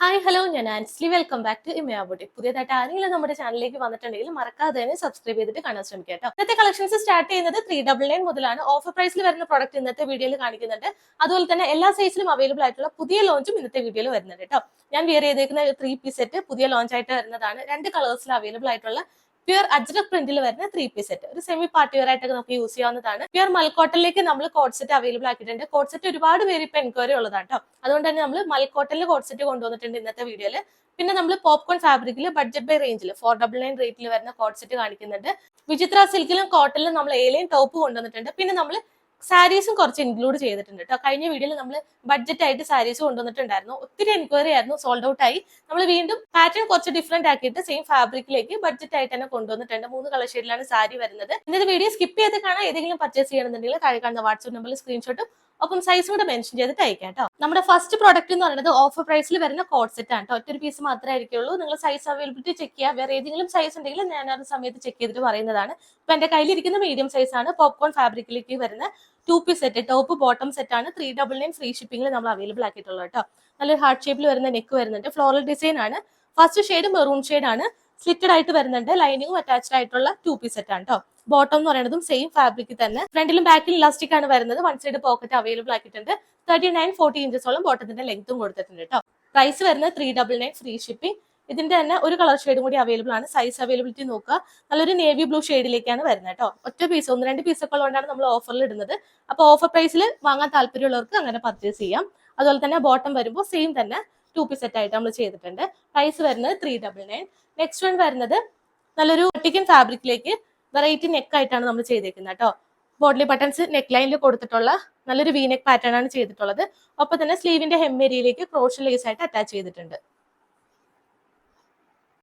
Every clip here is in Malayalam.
ഹായ് ഹലോ, ഞാൻ Ansley. Welcome back to Imaya boutique. പുതിയതായിട്ട് ആരെങ്കിലും നമ്മുടെ ചാനലിലേക്ക് വന്നിട്ടുണ്ടെങ്കിൽ മറക്കാതെ തന്നെ സബ്സ്ക്രൈബ് ചെയ്തിട്ട് കാണാൻ ശ്രമിക്കുക കേട്ടോ. ഇന്നത്തെ കളക്ഷൻസ് സ്റ്റാർട്ട് ചെയ്യുന്നത് 399 മുതലാണ്. ഓഫർ പ്രൈസിൽ വരുന്ന പ്രോഡക്റ്റ് ഇന്നത്തെ വീഡിയോയിൽ കാണിക്കുന്നുണ്ട്. അതുപോലെ തന്നെ എല്ലാ സൈസിലും അവൈലബിൾ ആയിട്ടുള്ള പുതിയ ലോഞ്ചും ഇന്നത്തെ വീഡിയോയിൽ വരുന്നുണ്ട് കേട്ടോ. ഞാൻ വിയർ ചെയ്തേക്കുന്ന 3 പീസ് സെറ്റ് പുതിയ ലോഞ്ച് ആയിട്ട് വരുന്നതാണ്. 2 കളേഴ്സിൽ അവൈലബിൾ ആയിട്ടുള്ള പ്യുർ അജ്രക് പ്രിന്റിൽ വരുന്ന 3 പീസ് സെറ്റ്. ഒരു സെമി പാർട്ടി വെയർ ആയിട്ടൊക്കെ നമുക്ക് യൂസ് ചെയ്യാവുന്നതാണ്. പ്യുർ മൽക്കോട്ടനിലേക്ക് നമ്മൾ കോഡ് സെറ്റ് അവൈലബിൾ ആക്കിയിട്ടുണ്ട്. കോഡ് സെറ്റ് ഒരുപാട് പേര് ഇപ്പൊ എൻക്വയറി ഉള്ളതാണ് കേട്ടോ. അതുകൊണ്ട് തന്നെ നമ്മൾ മൽക്കോട്ടനിൽ കോഡ് സെറ്റ് കൊണ്ടുവന്നിട്ടുണ്ട് ഇന്നത്തെ വീഡിയോയിൽ. പിന്നെ നമ്മൾ പോപ്കോൺ ഫാബ്രിക്കിൽ ബഡ്ജറ്റ് ബൈ റേഞ്ചിൽ 499 റേറ്റിൽ വരുന്ന കോഡ് സെറ്റ് കാണിക്കുന്നുണ്ട്. വിചിത്ര സിൽക്കിലും കോട്ടണിലും നമ്മൾ ഏലിയൻ ടോപ്പ് കൊണ്ടുവന്നിട്ടുണ്ട്. പിന്നെ നമ്മൾ സാരീസും കുറച്ച് ഇൻക്ലൂഡ് ചെയ്തിട്ടുണ്ട് കേട്ടോ. കഴിഞ്ഞ വീഡിയോയിൽ നമ്മൾ ബഡ്ജറ്റ് ആയിട്ട് സാരീസ് കൊണ്ടുവന്നിട്ടുണ്ടായിരുന്നു. ഒത്തിരി എൻക്വയറി ആയിരുന്നു, സോൾഡ് ഔട്ട് ആയി. നമ്മൾ വീണ്ടും പാറ്റേൺ കുറച്ച് ഡിഫറെന്റ് ആക്കിയിട്ട് സെയിം ഫാബ്രിക്കിലേക്ക് ബഡ്ജറ്റ് ആയിട്ട് തന്നെ കൊണ്ടുവന്നിട്ടുണ്ട്. 3 കളർ ഷെയ്ഡിലാണ് സാരി വരുന്നത്. ഇന്നത്തെ വീഡിയോ സ്കിപ്പ് ചെയ്ത് കാണാൻ ഏതെങ്കിലും പർച്ചേസ് ചെയ്യണമെന്നുണ്ടെങ്കിൽ താഴെ കാണുന്ന വാട്സ്ആപ്പ് നമ്പറിൽ സ്ക്രീൻഷോട്ടും ഒപ്പം സൈസ് കൂടെ മെൻഷൻ ചെയ്തിട്ട് അയക്കാം കേട്ടോ. നമ്മുടെ ഫസ്റ്റ് പ്രോഡക്റ്റ് എന്ന് പറയുന്നത് ഓഫർ പ്രൈസിൽ വരുന്ന കോഡ് സെറ്റ് ആണ് കേട്ടോ. ഒറ്റൊരു പീസ് മാത്രമേ ആയിരിക്കുള്ളൂ. നിങ്ങൾ സൈസ് അവൈലബിലിറ്റി ചെക്ക് ചെയ്യുക. വേറെ ഏതെങ്കിലും സൈസ് ഉണ്ടെങ്കിൽ ഞാൻ ആ സമയത്ത് ചെക്ക് ചെയ്തിട്ട് പറയുന്നതാണ്. ഇപ്പൊ എന്റെ കയ്യിലിരിക്കുന്ന മീഡിയം സൈസ് ആണ്. പോപ്കോൺ ഫാബ്രിക്കിലേക്ക് വരുന്ന 2 piece set, top bottom set ആണ്. 399 ഫ്രീ ഷിപ്പിംഗിൽ നമ്മൾ അവൈലബിൾ ആക്കിയിട്ടുള്ളത് കേട്ടോ. നല്ലൊരു ഹാർട്ട് ഷേപ്പിൽ വരുന്ന നെക്ക് വരുന്നുണ്ട്. ഫ്ലോറൽ ഡിസൈൻ ആണ്. ഫസ്റ്റ് ഷെയ്ഡ് മെറൂൺ ഷെയ്ഡ് ആണ്. സ്ലിറ്റഡ് ആയിട്ട് വരുന്നുണ്ട്. ലൈനിങ്ങും അറ്റാച്ച്ഡ് ആയിട്ടുള്ള 2 പീസ് സെറ്റ് ആണ് കേട്ടോ. ബോട്ടം എന്ന് പറയുന്നതും സെയിം ഫാബ്രിക് തന്നെ. ഫ്രണ്ടിലും ബാക്കിലും ഇലാസ്റ്റിക് ആണ് വരുന്നത്. 1 സൈഡ് പോക്കറ്റ് അവൈലബിൾ ആക്കിയിട്ടുണ്ട്. 39-40 ഇഞ്ചസോളം ബോട്ടത്തിന്റെ ലെങ്ത്തും കൊടുത്തിട്ടുണ്ട് കേട്ടോ. പ്രൈസ് വരുന്നത് 399 ഫ്രീ ഷിപ്പിംഗ്. ഇതിന്റെ തന്നെ ഒരു കളർ ഷെയ്ഡും കൂടി അവൈലബിൾ ആണ്. സൈസ് അവൈലബിലിറ്റി നോക്കുക. നല്ലൊരു നേവി ബ്ലൂ ഷെയ്ഡിലേക്കാണ് വരുന്നത് കേട്ടോ. ഒറ്റ പീസ് 1-2 പീസൊക്കെ ഉള്ളതുകൊണ്ടാണ് നമ്മൾ ഓഫറിൽ ഇടുന്നത്. അപ്പൊ ഓഫർ പ്രൈസിൽ വാങ്ങാൻ താല്പര്യമുള്ളവർക്ക് അങ്ങനെ പർച്ചേസ് ചെയ്യാം. അതുപോലെ തന്നെ ബോട്ടം വരുമ്പോൾ സെയിം തന്നെ 2 പീസ് സെറ്റ് ആയിട്ട് നമ്മൾ ചെയ്തിട്ടുണ്ട്. പ്രൈസ് വരുന്നത് 399. നെക്സ്റ്റ് വൺ വരുന്നത് നല്ലൊരു വെർട്ടിക്കൻ ഫാബ്രിക്കിലേക്ക് വെറൈറ്റി നെക്ക് ആയിട്ടാണ് നമ്മൾ ചെയ്തേക്കുന്നത് കേട്ടോ. ബോഡി ബട്ടൺസ് നെക്ക് ലൈനിൽ കൊടുത്തിട്ടുള്ള നല്ലൊരു വി നെക്ക് പാറ്റേൺ ആണ് ചെയ്തിട്ടുള്ളത്. ഒപ്പം തന്നെ സ്ലീവിന്റെ ഹെം ഏരിയയിലേക്ക് ക്രോഷ് ലേസ് ആയിട്ട് അറ്റാച്ച് ചെയ്തിട്ടുണ്ട്.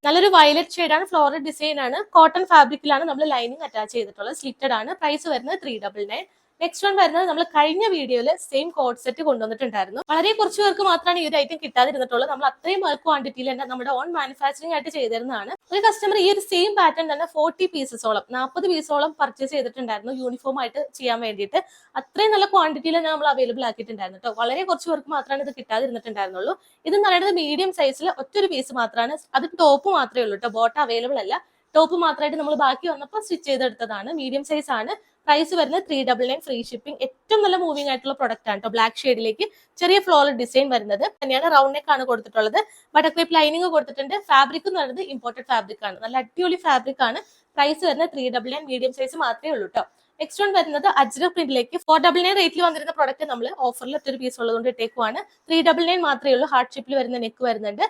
നല്ലൊരു വയലറ്റ് ഷെയ്ഡാണ്. ഫ്ലോറൽ ഡിസൈൻ ആണ്. കോട്ടൺ ഫാബ്രിക്കിലാണ് നമ്മൾ ലൈനിങ് അറ്റാച്ച് ചെയ്തിട്ടുള്ളത്. സ്ലിറ്റഡ് ആണ്. പ്രൈസ് വരുന്നത് 399. നെക്സ്റ്റ് വൺ വരുന്നത് നമ്മൾ കഴിഞ്ഞ വീഡിയോയിൽ സെയിം കോഡ് സെറ്റ് കൊണ്ടുവന്നിട്ടുണ്ടായിരുന്നു. വളരെ കുറച്ച് പേർക്ക് മാത്രമാണ് ഈ ഒരു ഐറ്റം കിട്ടാതിരുന്നിട്ടുള്ളത്. നമ്മൾ അത്രയും ബൾക്ക് ക്വാണ്ടിറ്റിയിൽ തന്നെ നമ്മുടെ ഓൺ മാനുഫാക്ചറിംഗ് ആയിട്ട് ചെയ്തിരുന്നതാണ്. ഒരു കസ്റ്റമർ ഈ ഒരു സെയിം പാറ്റേൺ തന്നെ 40 പീസസോളം 40 പീസോളം പർച്ചേസ് ചെയ്തിട്ടുണ്ടായിരുന്നു യൂണിഫോം ആയിട്ട് ചെയ്യാൻ വേണ്ടിയിട്ട്. അത്രയും നല്ല ക്വാണ്ടിറ്റിയിൽ തന്നെ നമ്മൾ അവൈലബിൾ ആക്കിയിട്ടുണ്ടായിരുന്നു കേട്ടോ. വളരെ കുറച്ച് പേർക്ക് മാത്രമാണ് ഇത് കിട്ടാതിരുന്നിട്ടുണ്ടായിരുന്നുള്ളൂ. ഇത് എന്ന് പറയുന്നത് മീഡിയം സൈസിൽ ഒറ്റൊരു പീസ് മാത്രമാണ്. അത് ടോപ്പ് മാത്രമേ ഉള്ളൂ കേട്ടോ. ബോട്ടം അവൈലബിൾ അല്ല. ടോപ്പ് മാത്രമായിട്ട് നമ്മൾ ബാക്കി വന്നപ്പോൾ സ്റ്റിച്ച് ചെയ്തെടുത്തതാണ്. മീഡിയം സൈസ് ആണ്. പ്രൈസ് വരുന്നത് 399 ഫ്രീ ഷിപ്പിംഗ്. ഏറ്റവും നല്ല മൂവിംഗ് ആയിട്ടുള്ള പ്രൊഡക്റ്റ് ആണ് കേട്ടോ. ബ്ലാക്ക് ഷെയ്ഡിലേക്ക് ചെറിയ ഫ്ലോറൽ ഡിസൈൻ വരുന്നത് തന്നെയാണ്. റൗണ്ട് നെക്ക് ആണ് കൊടുത്തിട്ടുള്ളത്. ബട്ടർ ക്ലിപ്പ് ലൈനിങ് കൊടുത്തിട്ടുണ്ട്. ഫാബ്രിക് എന്ന് പറയുന്നത് ഇമ്പോർട്ടഡ് ഫാബ്രിക് ആണ്. നല്ല അടിപൊളി ഫാബ്രിക് ആണ്. പ്രൈസ് വരുന്നത് 399. മീഡിയം സൈസ് മാത്രമേ ഉള്ളൂ കേട്ടോ. നെക്സ്റ്റ് വൺ വരുന്നത് അജ്രക് പ്രിന്റിലേക്ക് 499 റേറ്റിൽ വന്നിരുന്ന പ്രൊഡക്റ്റ് നമ്മൾ ഓഫറിൽ ഒറ്റൊരു പീസ് ഉള്ളതുകൊണ്ട് ഇട്ടേക്കുവാണ്. 399 മാത്രമേ ഉള്ളൂ. ഹാർട്ട് ഷേപ്പിൽ വരുന്ന നെക്ക് വരുന്നുണ്ട്.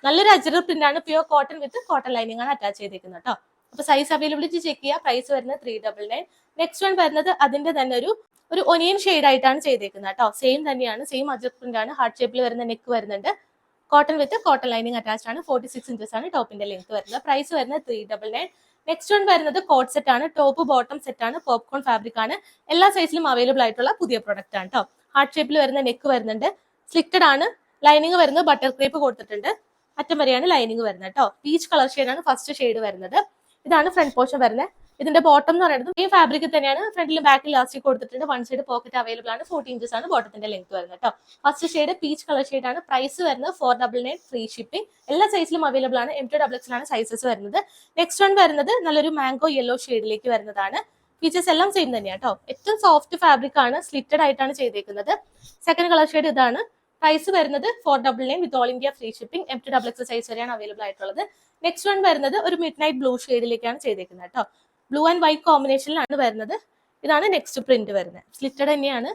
നല്ലൊരു അജ്രക് പ്രിന്റ് ആണ്. പ്യൂർ കോട്ടൺ വിത്ത് കോട്ടൺ ലൈനിങ് ആണ് അറ്റാച്ച് ചെയ്തേക്കുന്നത് കേട്ടോ. അപ്പൊ സൈസ് അവൈലബിലിറ്റി ചെക്ക് ചെയ്യുക. പ്രൈസ് വരുന്നത് 399. നെക്സ്റ്റ് വൺ വരുന്നത് അതിന്റെ തന്നെ ഒരു ഒനിയൻ ഷെയ്ഡ് ആയിട്ടാണ് ചെയ്തേക്കുന്നത് കേട്ടോ. സെയിം തന്നെയാണ്. സെയിം അജ്രക് പ്രിന്റ് ആണ്. ഹാർട്ട് ഷേപ്പിൽ വരുന്ന നെക്ക് വരുന്നുണ്ട്. കോട്ടൺ വിത്ത് കോട്ടൺ ലൈനിങ് അറ്റാച്ച്ഡ് ആണ്. 46 ഇഞ്ചസ് ആണ് ടോപ്പിന്റെ ലെങ്ത് വരുന്നത്. പ്രൈസ് വരുന്നത് 399. നെക്സ്റ്റ് വൺ വരുന്നത് കോഡ് സെറ്റ് ആണ്. ടോപ്പ് ബോട്ടം സെറ്റ് ആണ്. പോപ്കോൺ ഫാബ്രിക് ആണ്. എല്ലാ സൈസിലും അവൈലബിൾ ആയിട്ടുള്ള പുതിയ പ്രൊഡക്റ്റ് ആണ് കേട്ടോ. ഹാർട്ട് ഷേപ്പിൽ വരുന്ന നെക്ക് വരുന്നുണ്ട്. സ്ലിറ്റഡ് ആണ്. ലൈനിങ് വരുന്നത് ബട്ടർ ക്രേപ്പ് കൊടുത്തിട്ടുണ്ട്. അറ്റം വരെയാണ് ലൈനിങ് വരുന്നത് കേട്ടോ. പീച്ച് കളർ ഷെയ്ഡാണ് ഫസ്റ്റ് ഷെയ്ഡ് വരുന്നത്. ഇതാണ് ഫ്രണ്ട് പോർഷൻ വരുന്നത്. ഇതിന്റെ ബോട്ടം എന്ന് പറയുന്നത് ഈ ഫാബ്രിക് തന്നെയാണ്. ഫ്രണ്ടിലും ബാക്കിൽ ഇലാസ്റ്റിക് കൊടുത്തിട്ടുണ്ട്. 1 സൈഡ് പോക്കറ്റ് അവൈലബിൾ ആണ്. 40 ഇഞ്ചസ് ആണ് ബോട്ടത്തിന്റെ ലെങ്ത് വരുന്നത് കേട്ടോ. ഫസ്റ്റ് ഷെയ്ഡ് പീച്ച് കളർ ഷെയ്ഡാണ്. പ്രൈസ് വരുന്നത് 499 ഫ്രീ ഷിപ്പിംഗ്. എല്ലാ സൈസിലും അവൈലബിൾ ആണ്. M2XX ആണ് സൈസസ് വരുന്നത്. നെക്സ്റ്റ് വൺ വരുന്നത് നല്ലൊരു മാംഗോ യെല്ലോ ഷെയ്ഡിലേക്ക് വരുന്നതാണ്. ഫീച്ചേഴ്സ് എല്ലാം സെയിം തന്നെയാണ് കേട്ടോ. ഏറ്റവും സോഫ്റ്റ് ഫാബ്രിക് ആണ്. സ്ലിറ്റഡ് ആയിട്ടാണ് ചെയ്തേക്കുന്നത്. സെക്കൻഡ് കളർ ഷെയ്ഡ് ഇതാണ്. പ്രൈസ് വരുന്നത് 499 with all India free shipping. M2XX size വരെയാണ് അവൈലബിൾ ആയിട്ടുള്ളത്. നെക്സ്റ്റ് വൺ വരുന്നത് ഒരു മിഡ് നൈറ്റ് ബ്ലൂ ഷെയ്ഡിലേക്കാണ് ചെയ്തേക്കുന്നത് കേട്ടോ. ബ്ലൂ ആൻഡ് വൈറ്റ് കോമ്പിനേഷനിലാണ് വരുന്നത്. ഇതാണ് നെക്സ്റ്റ് പ്രിന്റ് വരുന്നത്. സ്ലിറ്റഡ് തന്നെയാണ്.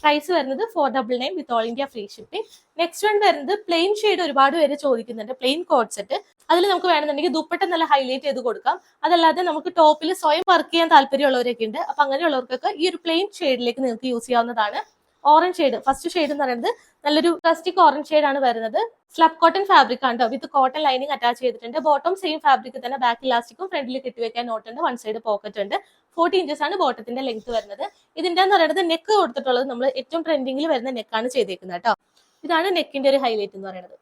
പ്രൈസ് വരുന്നത് 499 with all India free shipping. Next one വരുന്നത് പ്ലെയിൻ ഷെയ്ഡ് ഒരുപാട് പേര് ചോദിക്കുന്നുണ്ട്. Plain coord set. അതിൽ നമുക്ക് വേണമെന്നുണ്ടെങ്കിൽ ദുപ്പട്ട നല്ല ഹൈലൈറ്റ് ചെയ്ത് കൊടുക്കാം. അതല്ലാതെ നമുക്ക് ടോപ്പിൽ സ്വയം വർക്ക് ചെയ്യാൻ താല്പര്യമുള്ളവരൊക്കെ ഉണ്ട്. അപ്പൊ അങ്ങനെയുള്ളവർക്കൊക്കെ ഈ ഒരു പ്ലെയിൻ ഷെയ്ഡിലേക്ക് നിങ്ങൾക്ക് യൂസ് ചെയ്യാവുന്നതാണ്. ഓറഞ്ച് ഷെയ്ഡ് ഫസ്റ്റ് ഷെയ്ഡ് എന്ന് പറയുന്നത് നല്ലൊരു പ്ലാസ്റ്റിക് ഓറഞ്ച് ഷെയ്ഡ് ആണ് വരുന്നത്. സ്ലബ് കോട്ടൺ ഫാബ്രിക് ആണ് വിത്ത് കോട്ടൺ ലൈനിങ് അറ്റാച്ച് ചെയ്തിട്ടുണ്ട്. ബോട്ടം സെയിം ഫാബ്രിക് തന്നെ. ബാക്ക് ഇലാസ്റ്റിക്കും ഫ്രണ്ടിൽ കെട്ടിവെക്കാൻ നോട്ട് ഉണ്ട്. 1 സൈഡ് പോക്കറ്റ് ഉണ്ട്. 40 ഇഞ്ചസ് ആണ് ബോട്ടത്തിന്റെ ലെങ്ത് വരുന്നത്. ഇതിന്റെ എന്ന് പറയുന്നത് നെക്ക് കൊടുത്തിട്ടുള്ളത് നമ്മൾ ഏറ്റവും ട്രെൻഡിങ്ങിൽ വരുന്ന നെക്കാണ് ചെയ്തേക്കുന്നത് കേട്ടോ. ഇതാണ് നെക്കിന്റെ ഒരു ഹൈലൈറ്റ് എന്ന് പറയുന്നത്.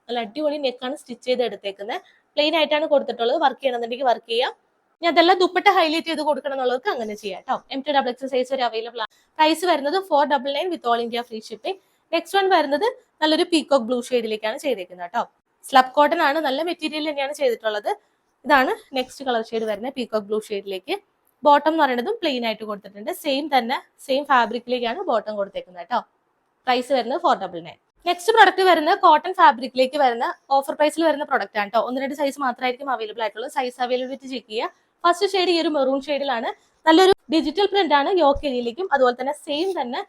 നല്ല അടിപൊളി നെക്കാണ് സ്റ്റിച്ച് ചെയ്ത് എടുത്തേക്കുന്നത്. പ്ലെയിൻ ആയിട്ടാണ് കൊടുത്തിട്ടുള്ളത്. വർക്ക് ചെയ്യണമെന്നുണ്ടെങ്കിൽ വർക്ക് ചെയ്യാം. ഇനി അതെല്ലാം ദുപ്പട്ട ഹൈലൈറ്റ് ചെയ്ത് കൊടുക്കണം എന്നുള്ളവർക്ക് അങ്ങനെ ചെയ്യാം കേട്ടോ. M2XX സൈസ് വരെ അവൈലബിൾ ആണ്. പ്രൈസ് വരുന്നത് 499 with all India free shipping. Next one വരുന്നത് നല്ലൊരു പീകോക്ക് ബ്ലൂ ഷെയ്ഡിലേക്കാണ് ചെയ്തേക്കുന്നത് കേട്ടോ. സ്ലബ് കോട്ടൺ ആണ്, നല്ല മെറ്റീരിയൽ തന്നെയാണ് ചെയ്തിട്ടുള്ളത്. ഇതാണ് നെക്സ്റ്റ് കളർ ഷെയ്ഡ് വരുന്നത്, പീകോക്ക് ബ്ലൂ ഷെയ്ഡിലേക്ക്. ബോട്ടം എന്ന് പറയുന്നതും പ്ലെയിൻ ആയിട്ട് കൊടുത്തിട്ടുണ്ട്. സെയിം ഫാബ്രിക്കിലേക്കാണ് ബോട്ടം കൊടുത്തേക്കുന്നത് കേട്ടോ. പ്രൈസ് വരുന്നത് 499. നെക്സ്റ്റ് പ്രൊഡക്റ്റ് വരുന്നത് കോട്ടൺ ഫാബ്രിക്കിലേക്ക് വരുന്ന ഓഫർ പ്രൈസിൽ വരുന്ന പ്രൊഡക്റ്റ് ആണ് കേട്ടോ. 1-2 സൈസ് മാത്രമായിരിക്കും അവൈലബിൾ ആയിട്ടുള്ളത്. സൈസ് അവൈലബിലിറ്റി ചെക്ക് ചെയ്യുക. ഫസ്റ്റ് ഷെയ്ഡ് ഈ ഒരു മെറൂൺ ഷെയ്ഡിലാണ്. നല്ലൊരു ഡിജിറ്റൽ പ്രിന്റ് ആണ് യോക്ക് ഏരിയയിലേക്കും അതുപോലെ തന്നെ സെയിം തന്നെ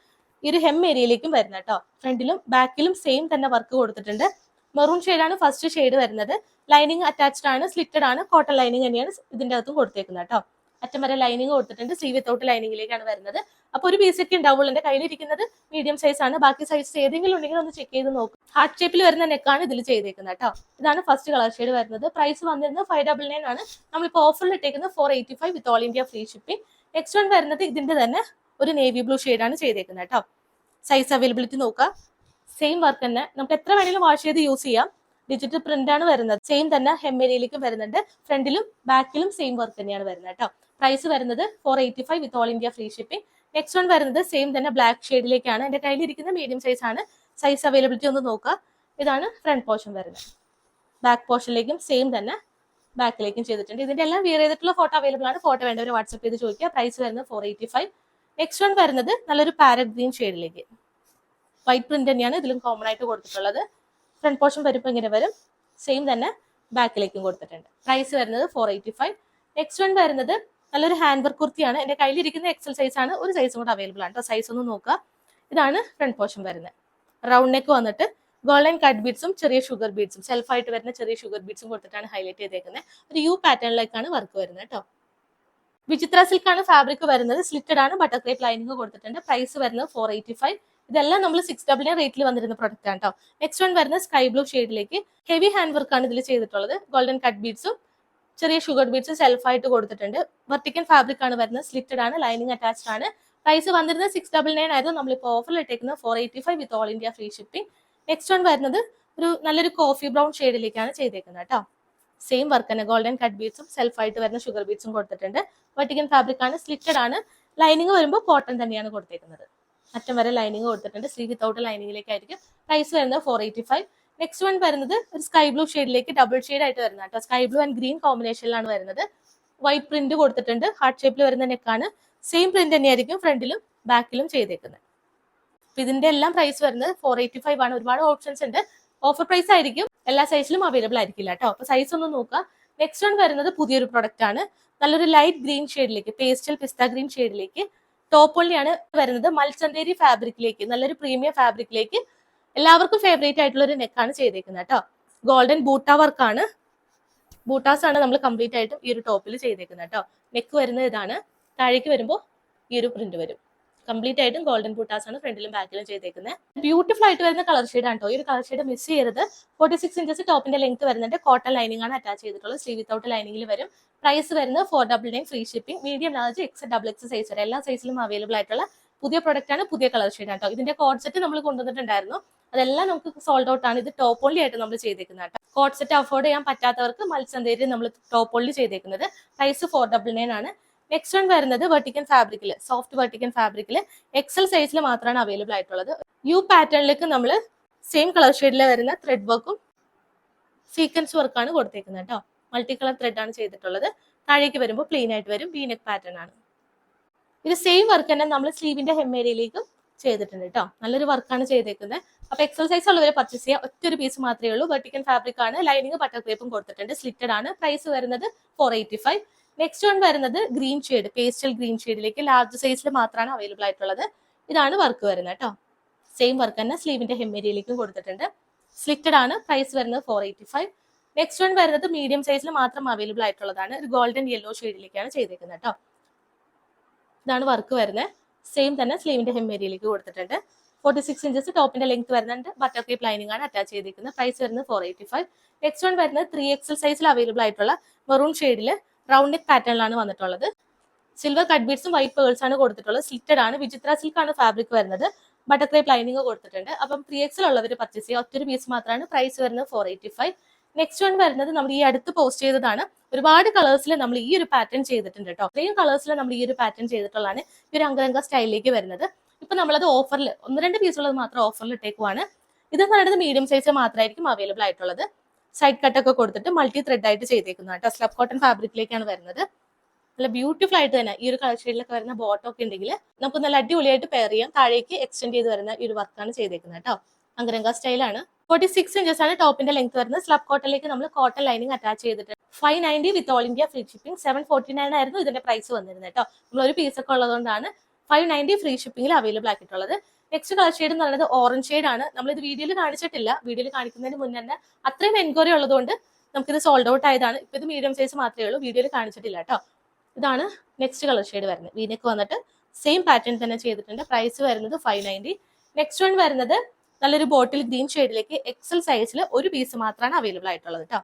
ഈ ഒരു ഹെം ഏരിയയിലേക്കും വരുന്നത് കേട്ടോ. ഫ്രണ്ടിലും ബാക്കിലും സെയിം തന്നെ വർക്ക് കൊടുത്തിട്ടുണ്ട്. മെറൂൺ ഷെയ്ഡാണ് ഫസ്റ്റ് ഷെയ്ഡ് വരുന്നത്. ലൈനിങ് അറ്റാച്ച്ഡ് ആണ്, സ്ലിറ്റഡ് ആണ്. കോട്ടൺ ലൈനിങ് തന്നെയാണ് ഇതിന്റെ അകത്തും കൊടുത്തേക്കുന്നത് കേട്ടോ. അറ്റം വരെ ലൈനിങ് കൊടുത്തിട്ടുണ്ട്. സ്ലീവ് വിത്തൗട്ട് ലൈനിങ്ങിലേക്കാണ് വരുന്നത്. അപ്പോൾ ഒരു പീസൊക്കെ ഉണ്ടാവുള്ളൂ. എന്റെ കയ്യിലിരിക്കുന്നത് മീഡിയം സൈസ് ആണ്. ബാക്കി സൈസ് ഏതെങ്കിലും ഉണ്ടെങ്കിൽ ഒന്ന് ചെക്ക് ചെയ്ത് നോക്കും. ഹാർട്ട് ഷേപ്പിൽ വരുന്ന നെക്കാണ് ഇതിൽ ചെയ്തേക്കുന്നത് കേട്ടോ. ഇതാണ് ഫസ്റ്റ് കളർ ഷെയ്ഡ് വരുന്നത്. പ്രൈസ് വന്നിരുന്നത് 599 ആണ്. നമ്മളിപ്പോൾ ഓഫറിൽ ഇട്ടേക്കുന്നത് 485 വിത്ത് all India free shipping. Next one വരുന്നത് ഇതിന്റെ തന്നെ ഒരു നേവി ബ്ലൂ ഷെയ്ഡാണ് ചെയ്തേക്കുന്നത് കേട്ടോ. സൈസ് അവൈലബിലിറ്റി നോക്കുക. സെയിം വർക്ക് തന്നെ, നമുക്ക് എത്ര വേണമെങ്കിലും വാഷ് ചെയ്ത് യൂസ് ചെയ്യാം. ഡിജിറ്റൽ പ്രിന്റ് ആണ് വരുന്നത്. സെയിം തന്നെ ഹെമ്മേരിയിലേക്കും വരുന്നുണ്ട്. ഫ്രണ്ടിലും ബാക്കിലും സെയിം വർക്ക് തന്നെയാണ് വരുന്നത് കേട്ടോ. പ്രൈസ് വരുന്നത് 485 വിത്ത് all India free shipping. Next one വരുന്നത് സെയിം തന്നെ ബ്ലാക്ക് ഷെയ്ഡിലേക്കാണ്. എന്റെ കയ്യിലിരിക്കുന്ന മീഡിയം സൈസ് ആണ്. സൈസ് അവൈലബിലിറ്റി ഒന്ന് നോക്കുക. ഇതാണ് ഫ്രണ്ട് പോർഷൻ വരുന്നത്. ബാക്ക് പോർഷനിലേക്കും സെയിം തന്നെ ബാക്കിലേക്കും ചെയ്തിട്ടുണ്ട്. ഇതിന്റെ എല്ലാം വിയർ ചെയ്തിട്ടുള്ള ഫോട്ടോ അവൈലബിൾ ആണ്. ഫോട്ടോ വേണ്ടവർ വാട്സ്ആപ്പ് ചെയ്ത് ചോദിക്കുക. പ്രൈസ് വരുന്നത് 485. നെക്സ്റ്റ് വൺ വരുന്നത് നല്ലൊരു പാരറ്റ് ഗ്രീൻ ഷെയ്ഡിലേക്ക്. വൈറ്റ് പ്രിന്റ് തന്നെയാണ് ഇതിലും കോമൺ ആയിട്ട് കൊടുത്തിട്ടുള്ളത്. ഫ്രണ്ട് പോർഷൻ വരുമ്പോൾ ഇങ്ങനെ വരും. സെയിം തന്നെ ബാക്കിലേക്കും കൊടുത്തിട്ടുണ്ട്. പ്രൈസ് വരുന്നത് 485. നെക്സ്റ്റ് വൺ വരുന്നത് നല്ലൊരു ഹാൻഡ് വർക്ക് കുർത്തിയാണ്. എന്റെ കയ്യിലിരിക്കുന്ന എക്സൽ സൈസ് ആണ്. ഒരു സൈസും കൂടെ അവൈലബിൾ ആണ് കേട്ടോ. സൈസ് ഒന്ന് നോക്കുക. ഇതാണ് ഫ്രണ്ട് പോർഷൻ വരുന്നത്. റൗണ്ട് നെക്ക് വന്നിട്ട് ഗോൾഡൻ കട്ട് ബീഡ്സും ചെറിയ ഷുഗർ ബീഡ്സും സെൽഫായിട്ട് വരുന്ന ചെറിയ ഷുഗർ ബീഡ്സും കൊടുത്തിട്ടാണ് ഹൈലൈറ്റ് ചെയ്തേക്കുന്നത്. ഒരു യു പാറ്റേണിലേക്കാണ് വർക്ക് വരുന്നത് കേട്ടോ. വിചിത്ര സിൽക്ക് ആണ് ഫാബ്രിക് വരുന്നത്. സ്ലിറ്റഡ് ആണ്. ബട്ടർ ക്രേപ്പ് ലൈനിങ് കൊടുത്തിട്ടുണ്ട്. പ്രൈസ് വരുന്നത് 485. ഇതെല്ലാം നമ്മൾ 699 റേറ്റിൽ വന്നിരുന്ന പ്രൊഡക്റ്റ് ആണ് കേട്ടോ. നെക്സ്റ്റ് വൺ വരുന്നത് സ്കൈ ബ്ലൂ ഷെയ്ഡിലേക്ക്. ഹെവി ഹാൻഡ് വർക്ക് ആണ് ഇതിൽ ചെയ്തിട്ടുള്ളത്. ഗോൾഡൻ കട്ട് ബീഡ്സും ചെറിയ ഷുഗർ ബീഡ്സും സെൽഫായിട്ട് കൊടുത്തിട്ടുണ്ട്. വെർട്ടിക്കൽ ഫാബ്രിക് ആണ് വരുന്നത്. സ്ലിറ്റഡ് ആണ്. ലൈനിങ് അറ്റാച്ച്ഡ് ആണ്. പ്രൈസ് വന്നിരുന്നത് 699 ആയിരുന്നു. നമ്മളിപ്പോൾ ഓഫറിൽ ഇട്ടേക്കുന്നത് 485 വിത്ത് all India free shipping. Next one വരുന്നത് ഒരു നല്ലൊരു കോഫി ബ്രൗൺ ഷെയ്ഡിലേക്കാണ് ചെയ്തേക്കുന്നത് കേട്ടോ. സെയിം വർക്ക് തന്നെ. ഗോൾഡൻ കട്ട് ബീഡ്സും സെൽഫായിട്ട് വരുന്ന ഷുഗർ ബീഡ്സും കൊടുത്തിട്ടുണ്ട്. വെർട്ടിക്കൽ ഫാബ്രിക് ആണ്. സ്ലിറ്റഡ് ആണ്. ലൈനിങ് വരുമ്പോൾ കോട്ടൺ തന്നെയാണ് കൊടുത്തേക്കുന്നത്. അറ്റം വരെ ലൈനിങ് കൊടുത്തിട്ടുണ്ട്. Sleeve without ലൈനിങ്ങിലേക്കായിരിക്കും. പ്രൈസ് വരുന്നത് 485. നെക്സ്റ്റ് വൺ വരുന്നത് ഒരു സ്കൈ ബ്ലൂ ഷെയ്ഡിലേക്ക് ഡബിൾ ഷെയ്ഡ് ആയിട്ട് വരുന്നത് കേട്ടോ. സ്കൈ ബ്ലൂ ആൻഡ് ഗ്രീൻ കോമ്പിനേഷനിലാണ് വരുന്നത്. വൈറ്റ് പ്രിന്റ് കൊടുത്തിട്ടുണ്ട്. ഹാർട്ട് ഷേപ്പിൽ വരുന്ന നെക്കാണ്. സെയിം പ്രിന്റ് തന്നെയായിരിക്കും ഫ്രണ്ടിലും ബാക്കിലും ചെയ്തേക്കുന്നത്. അപ്പൊ ഇതിന്റെ എല്ലാം പ്രൈസ് വരുന്നത് 485 ആണ്. ഒരുപാട് ഓപ്ഷൻസ് ഉണ്ട്. ഓഫർ പ്രൈസ് ആയിരിക്കും. എല്ലാ സൈസിലും അവൈലബിൾ ആയിരിക്കില്ല കേട്ടോ. അപ്പൊ സൈസ് ഒന്ന് നോക്കുക. നെക്സ്റ്റ് വൺ വരുന്നത് പുതിയൊരു പ്രൊഡക്റ്റ് ആണ്. നല്ലൊരു ലൈറ്റ് ഗ്രീൻ ഷെയ്ഡിലേക്ക്, പേസ്റ്റൽ പിസ്ത ഗ്രീൻ ഷെയ്ഡിലേക്ക് ടോപ്പ് ഓൺലിയാണ് വരുന്നത്. മൽച്ചന്തേരി ഫാബ്രിക്കിലേക്ക്, നല്ലൊരു പ്രീമിയം ഫാബ്രിക്കിലേക്ക് എല്ലാവർക്കും ഫേവറേറ്റ് ആയിട്ടുള്ള ഒരു നെക്കാണ് ചെയ്തേക്കുന്നത് കേട്ടോ. ഗോൾഡൻ ബൂട്ട വർക്കാണ്. ബൂട്ടാസ് ആണ് നമ്മൾ കംപ്ലീറ്റ് ആയിട്ടും ഈ ഒരു ടോപ്പിൽ ചെയ്തേക്കുന്നത് കേട്ടോ. നെക്ക് വരുന്നത് ഇതാണ്. താഴേക്ക് വരുമ്പോൾ ഈ ഒരു പ്രിന്റ് വരും. കംപ്ലീറ്റ് ആയിട്ടും ഗോൾഡൻ ബൂട്ടാസ് ആണ് ഫ്രണ്ടിലും ബാക്കിലും ചെയ്തേക്കുന്നത്. ബ്യൂട്ടിഫുൾ ആയിട്ട് വരുന്ന കളർ ഷെയ്ഡ് ആണ് കേട്ടോ. ഈ ഒരു കളർ ഷെയ്ഡ് മിസ് ചെയ്യരുത്. 46 ഇഞ്ചസ് ടോപ്പിന്റെ ലെങ്ത് വരുന്നുണ്ട്. കോട്ടൺ ലൈനിങ് ആണ് അറ്റാച്ച് ചെയ്തിട്ടുള്ളത്. സ്ലീവ് വിത്തൗട്ട് ലൈനിങ്ങിൽ വരും. പ്രൈസ് വരുന്നത് 499 free shipping. Medium, large, X, double X size വരെ എല്ലാ സൈസിലും അവൈലബിൾ ആയിട്ടുള്ള പുതിയ പ്രൊഡക്റ്റ് ആണ്. പുതിയ കളർ ഷെയ്ഡ് ആണ് കേട്ടോ. ഇതിന്റെ കോഡ് സെറ്റ് നമ്മൾ കൊണ്ടുവന്നിട്ടുണ്ടായിരുന്നു. അതെല്ലാം നമുക്ക് സോൾഡ് ഔട്ട് ആണ്. ഇത് ടോപ്പ് ഓൺലി ആയിട്ട് നമ്മൾ ചെയ്തേക്കുന്നത് കേട്ടോ. കോഡ് സെറ്റ് അഫോർഡ് ചെയ്യാൻ പറ്റാത്തവർക്ക് മത്സ്യന്തേരി നമ്മൾ ടോപ്പ് ഓൺലി ചെയ്തേക്കുന്നത്. പ്രൈസ് 499 ആണ്. നെക്സ്റ്റ് വൺ വരുന്നത് വെർട്ടിക്കൽ ഫാബ്രിക്കിൽ, സോഫ്റ്റ് വെർട്ടിക്കൽ ഫാബ്രിക്കിൽ എക്സൽ സൈസിൽ മാത്രമാണ് അവൈലബിൾ ആയിട്ടുള്ളത്. യു പാറ്റേണിലേക്ക് നമ്മൾ സെയിം കളർ ഷെയ്ഡിൽ വരുന്ന ത്രെഡ് വർക്കും സീക്വൻസ് വർക്കാണ് കൊടുത്തേക്കുന്നത് കേട്ടോ. മൾട്ടി കളർ ത്രെഡ് ആണ് ചെയ്തിട്ടുള്ളത്. താഴേക്ക് വരുമ്പോൾ പ്ലെയിൻ ആയിട്ട് വരും. വി നെക്ക് പാറ്റേൺ ആണ്. ഇത് സെയിം വർക്ക് തന്നെ നമ്മൾ സ്ലീവിന്റെ ഹെമ്മേരിയിലേക്കും ചെയ്തിട്ടുണ്ട് കേട്ടോ. നല്ലൊരു വർക്കാണ് ചെയ്തേക്കുന്നത്. അപ്പൊ എക്സൽ സൈസ് ഉള്ളവരെ പർച്ചേസ് ചെയ്യുക. ഒറ്റൊരു പീസ് മാത്രമേ ഉള്ളൂ. വെർട്ടിക്കൽ ഫാബ്രിക് ആണ്. ലൈനിങ് ബട്ടർ ക്രേപ്പും കൊടുത്തിട്ടുണ്ട്. സ്ലിറ്റഡ് ആണ്. പ്രൈസ് വരുന്നത് 485. നെക്സ്റ്റ് വൺ വരുന്നത് ഗ്രീൻ ഷെയ്ഡ്, പേസ്റ്റൽ ഗ്രീൻ ഷെയ്ഡിലേക്ക് ലാർജ് സൈസിൽ മാത്രമാണ് അവൈലബിൾ ആയിട്ടുള്ളത്. ഇതാണ് വർക്ക് വരുന്നത് കേട്ടോ. സെയിം വർക്ക് തന്നെ സ്ലീവിന്റെ ഹെമ്മേരിയിലേക്കും കൊടുത്തിട്ടുണ്ട്. സ്ലിറ്റഡ് ആണ്. പ്രൈസ് വരുന്നത് 485. നെക്സ്റ്റ് വൺ വരുന്നത് മീഡിയം സൈസിൽ മാത്രം അവൈലബിൾ ആയിട്ടുള്ളതാണ്. ഒരു ഗോൾഡൻ യെല്ലോ ഷെയ്ഡിലേക്കാണ് ചെയ്തേക്കുന്നത് കേട്ടോ. ഇതാണ് വർക്ക് വരുന്നത്. സെയിം തന്നെ സ്ലീവിന്റെ ഹെമ്മേരിയിലേക്ക് കൊടുത്തിട്ടുണ്ട്. 46 ഇഞ്ചസ് ടോപ്പിന്റെ ലെങ്ത് വരുന്നുണ്ട്. ബട്ടർ ക്രേപ്പ് ലൈനിങ് ആണ് അറ്റാച്ച് ചെയ്തിരിക്കുന്നത്. പ്രൈസ് വരുന്നത് 485. നെക്സ്റ്റ് വൺ വരുന്നത് 3XL സൈസിൽ അവൈലബിൾ ആയിട്ടുള്ള മെറൂൺ ഷെയ്ഡിൽ റൗണ്ട് നെക്ക് പാറ്റേണിലാണ് വന്നിട്ടുള്ളത്. സിൽവർ കട്ട് ബീഡ്സും വൈറ്റ് പേൾസ് ആണ് കൊടുത്തിട്ടുള്ളത്. സ്ലിറ്റഡ് ആണ്. വിചിത്ര സിൽക്ക് ആണ് ഫാബ്രിക് വരുന്നത്. ബട്ടർ ക്രേപ്പ് ലൈനിങ് കൊടുത്തിട്ടുണ്ട്. അപ്പം 3XL ഉള്ളവർ പർച്ചേസ് ചെയ്യുക. ഒറ്റൊരു പീസ് മാത്രമാണ്. പ്രൈസ് വരുന്നത് 485. നെക്സ്റ്റ് വൺ വരുന്നത് നമ്മൾ ഈ അടുത്ത് പോസ്റ്റ് ചെയ്തതാണ്. ഒരുപാട് കളേഴ്സിൽ നമ്മൾ ഈ ഒരു പാറ്റേൺ ചെയ്തിട്ടുണ്ട് കേട്ടോ. ഇത്രയും കളേഴ്സിൽ നമ്മൾ ഈ ഒരു പാറ്റേൺ ചെയ്തിട്ടുള്ളതാണ്. ഈ ഒരു അങ്കരംഗ സ്റ്റൈലിലേക്ക് വരുന്നത്. ഇപ്പൊ നമ്മളത് ഓഫറിൽ 1-2 പീസ് ഉള്ളത് മാത്രം ഓഫറിൽ ഇട്ടേക്കുവാണ്. ഇതെന്ന് പറയുന്നത് മീഡിയം സൈസ് മാത്രമായിരിക്കും അവൈലബിൾ ആയിട്ടുള്ളത്. സൈഡ് കട്ടൊക്കെ കൊടുത്തിട്ട് മൾട്ടി ത്രെഡ് ആയിട്ട് ചെയ്തേക്കുന്ന കേട്ടോ. സ്ലബ് കോട്ടൺ ഫാബ്രിക്കിലേക്കാണ് വരുന്നത്. നല്ല ബ്യൂട്ടിഫുൾ ആയിട്ട് തന്നെ ഈ ഒരു കളർ ഷെയ്ഡിലൊക്കെ വരുന്ന ബോട്ടം ഒക്കെ ഉണ്ടെങ്കിൽ നമുക്ക് നല്ല അടിപൊളിയായിട്ട് പെയർ ചെയ്യാം. താഴേക്ക് എക്സ്റ്റെൻഡ് ചെയ്ത് വരുന്ന ഈ ഒരു വർക്കാണ് ചെയ്തേക്കുന്നത് കേട്ടോ. അങ്കരങ്ക സ്റ്റൈലാണ്. 46 ഇഞ്ചസ് ആണ് ടോപ്പിന്റെ ലെങ്ത് വരുന്നത്. സ്ലബ് കോട്ടണിലേക്ക് നമ്മൾ കോട്ടൺ ലൈനിങ് അറ്റാച്ച് ചെയ്തിട്ട് 590 വിത്ത് ഓൾ ഇന്ത്യ ഫ്രീ ഷിപ്പിംഗ്. 749 ആയിരുന്നു ഇതിന്റെ പ്രൈസ് വന്നിരുന്നത് കേട്ടോ. നമ്മൾ ഒരു പീസ് ഒക്കെ ഉള്ളതുകൊണ്ടാണ് 590 ഫ്രീ ഷിപ്പിംഗിൽ അവൈലബിൾ ആക്കിയിട്ടുള്ളത്. നെക്സ്റ്റ് കളർ ഷെയ്ഡ് എന്ന് പറയുന്നത് ഓറഞ്ച് ഷെയ്ഡ് ആണ്. നമ്മളിത് വീഡിയോയിൽ കാണിച്ചിട്ടില്ല. വീഡിയോയിൽ കാണിക്കുന്നതിന് മുന്നേ തന്നെ അത്രയും എൻക്വയറി ഉള്ളതുകൊണ്ട് നമുക്കിത് സോൾഡ് ഔട്ട് ആയതാണ്. ഇപ്പൊ ഇത് മീഡിയം സൈസ് മാത്രമേ ഉള്ളൂ, വീഡിയോയിൽ കാണിച്ചിട്ടില്ല കേട്ടോ. ഇതാണ് നെക്സ്റ്റ് കളർ ഷെയ്ഡ് വരുന്നത്. വീനെക്ക് വന്നിട്ട് സെയിം പാറ്റേൺ തന്നെ ചെയ്തിട്ടുണ്ട്. പ്രൈസ് വരുന്നത് 590. നെക്സ്റ്റ് വൺ വരുന്നത് നല്ലൊരു ബോട്ടിൽ ഗ്രീൻ ഷെയ്ഡിലേക്ക് എക്സൽ സൈസിൽ ഒരു പീസ് മാത്രമാണ് അവൈലബിൾ ആയിട്ടുള്ളത് കേട്ടോ.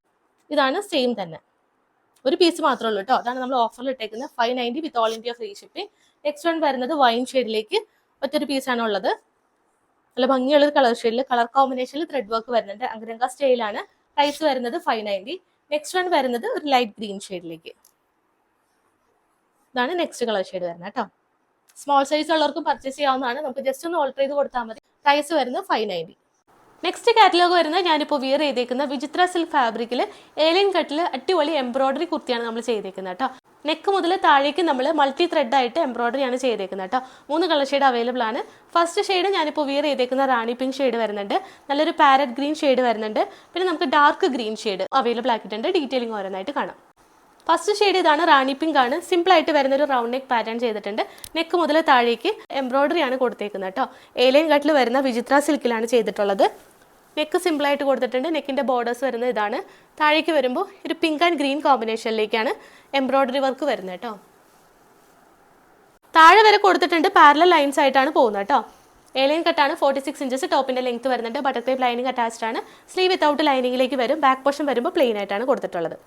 ഇതാണ് സെയിം തന്നെ, ഒരു പീസ് മാത്രമേ ഉള്ളൂ കേട്ടോ. അതാണ് നമ്മൾ ഓഫറിൽ ഇട്ടേക്കുന്നത്. 590 വിത്ത് all India free shipping. Next one വരുന്നത് വൈൻ ഷെയ്ഡിലേക്ക് ഒറ്റൊരു പീസാണ് ഉള്ളത്. നല്ല ഭംഗിയുള്ള കളർ ഷെയ്ഡിൽ കളർ കോമ്പിനേഷനിൽ ത്രെഡ് വർക്ക് വരുന്നുണ്ട്. അങ്കരങ്ക സ്റ്റൈലാണ്. പ്രൈസ് വരുന്നത് 590. നെക്സ്റ്റ് വൺ വരുന്നത് ഒരു ലൈറ്റ് ഗ്രീൻ ഷെയ്ഡിലേക്ക്. ഇതാണ് നെക്സ്റ്റ് കളർ ഷെയ്ഡ് വരുന്നത് കേട്ടോ. സ്മോൾ സൈസ് ഉള്ളവർക്കും പർച്ചേസ് ചെയ്യാവുന്നതാണ്. നമുക്ക് ജസ്റ്റ് ഒന്ന് ഓൾട്ടർ ചെയ്ത് കൊടുത്താൽ മതി. പ്രൈസ് വരുന്നത് 590. നെക്സ്റ്റ് കാറ്റലോഗ് വരുന്നത് ഞാനിപ്പോൾ വിയർ ചെയ്തേക്കുന്ന വിചിത്ര സിൽക്ക് ഫാബ്രിക്കിൽ ഏലിയൻ കട്ടിൽ അടിപൊളി എംബ്രോയിഡറി കുർത്തിയാണ് നമ്മൾ ചെയ്തേക്കുന്നത് കേട്ടോ. നെക്ക് മുതൽ താഴേക്ക് നമ്മൾ മൾട്ടി ത്രെഡ് ആയിട്ട് എംബ്രോയിഡറി ആണ് ചെയ്തേക്കുന്നത് കേട്ടോ. 3 കളർ ഷെയ്ഡ് അവൈലബിൾ ആണ്. ഫസ്റ്റ് ഷെയ്ഡ് ഞാനിപ്പോൾ വിയർ ചെയ്തേക്കുന്ന റാണി പിങ്ക് ഷെയ്ഡ് വരുന്നുണ്ട്. നല്ലൊരു പാരറ്റ് ഗ്രീൻ ഷെയ്ഡ് വരുന്നുണ്ട്. പിന്നെ നമുക്ക് ഡാർക്ക് ഗ്രീൻ ഷെയ്ഡ് അവൈലബിൾ ആക്കിയിട്ടുണ്ട്. ഡീറ്റെയിലിംഗ് ഓരോന്നായിട്ട് കാണാം. ഫസ്റ്റ് ഷെയ്ഡ് ഇതാണ്, റാണി പിങ്ക് ആണ്. സിമ്പിൾ ആയിട്ട് വരുന്ന ഒരു റൗണ്ട് നെക്ക് പാറ്റേൺ ചെയ്തിട്ടുണ്ട്. നെക്ക് മുതൽ താഴേക്ക് എംബ്രോയിഡറി ആണ് കൊടുത്തേക്കുന്നത് കേട്ടോ. ഏലിയൻ കട്ടിൽ വരുന്ന വിചിത്ര സിൽക്കിലാണ് ചെയ്തിട്ടുള്ളത്. നെക്ക് സിമ്പിൾ ആയിട്ട് കൊടുത്തിട്ടുണ്ട്. നെക്കിന്റെ ബോർഡേഴ്സ് വരുന്നത് ഇതാണ്. താഴേക്ക് വരുമ്പോൾ ഒരു പിങ്ക് ആൻഡ് ഗ്രീൻ കോമ്പിനേഷനിലേക്കാണ് എംബ്രോയിഡറി വർക്ക് വരുന്നത് കേട്ടോ. താഴെ വരെ കൊടുത്തിട്ടുണ്ട്. പാരലൽ ലൈൻസ് ആയിട്ടാണ് പോകുന്നത് കേട്ടോ. ഏലിയൻ കട്ടാണ്. 46 ഇഞ്ചസ് ടോപ്പിന്റെ ലെങ്ത് വരുന്നുണ്ട്. ബട്ടർഫ്ലൈ ലൈനിങ് അറ്റാച്ച്ഡ് ആണ്. സ്ലീവ് വിത്തൗട്ട് ലൈനിങ്ങിലേക്ക് വരും. ബാക്ക് പോർഷൻ വരുമ്പോൾ പ്ലെയിൻ ആയിട്ടാണ് കൊടുത്തിട്ടുള്ളത്.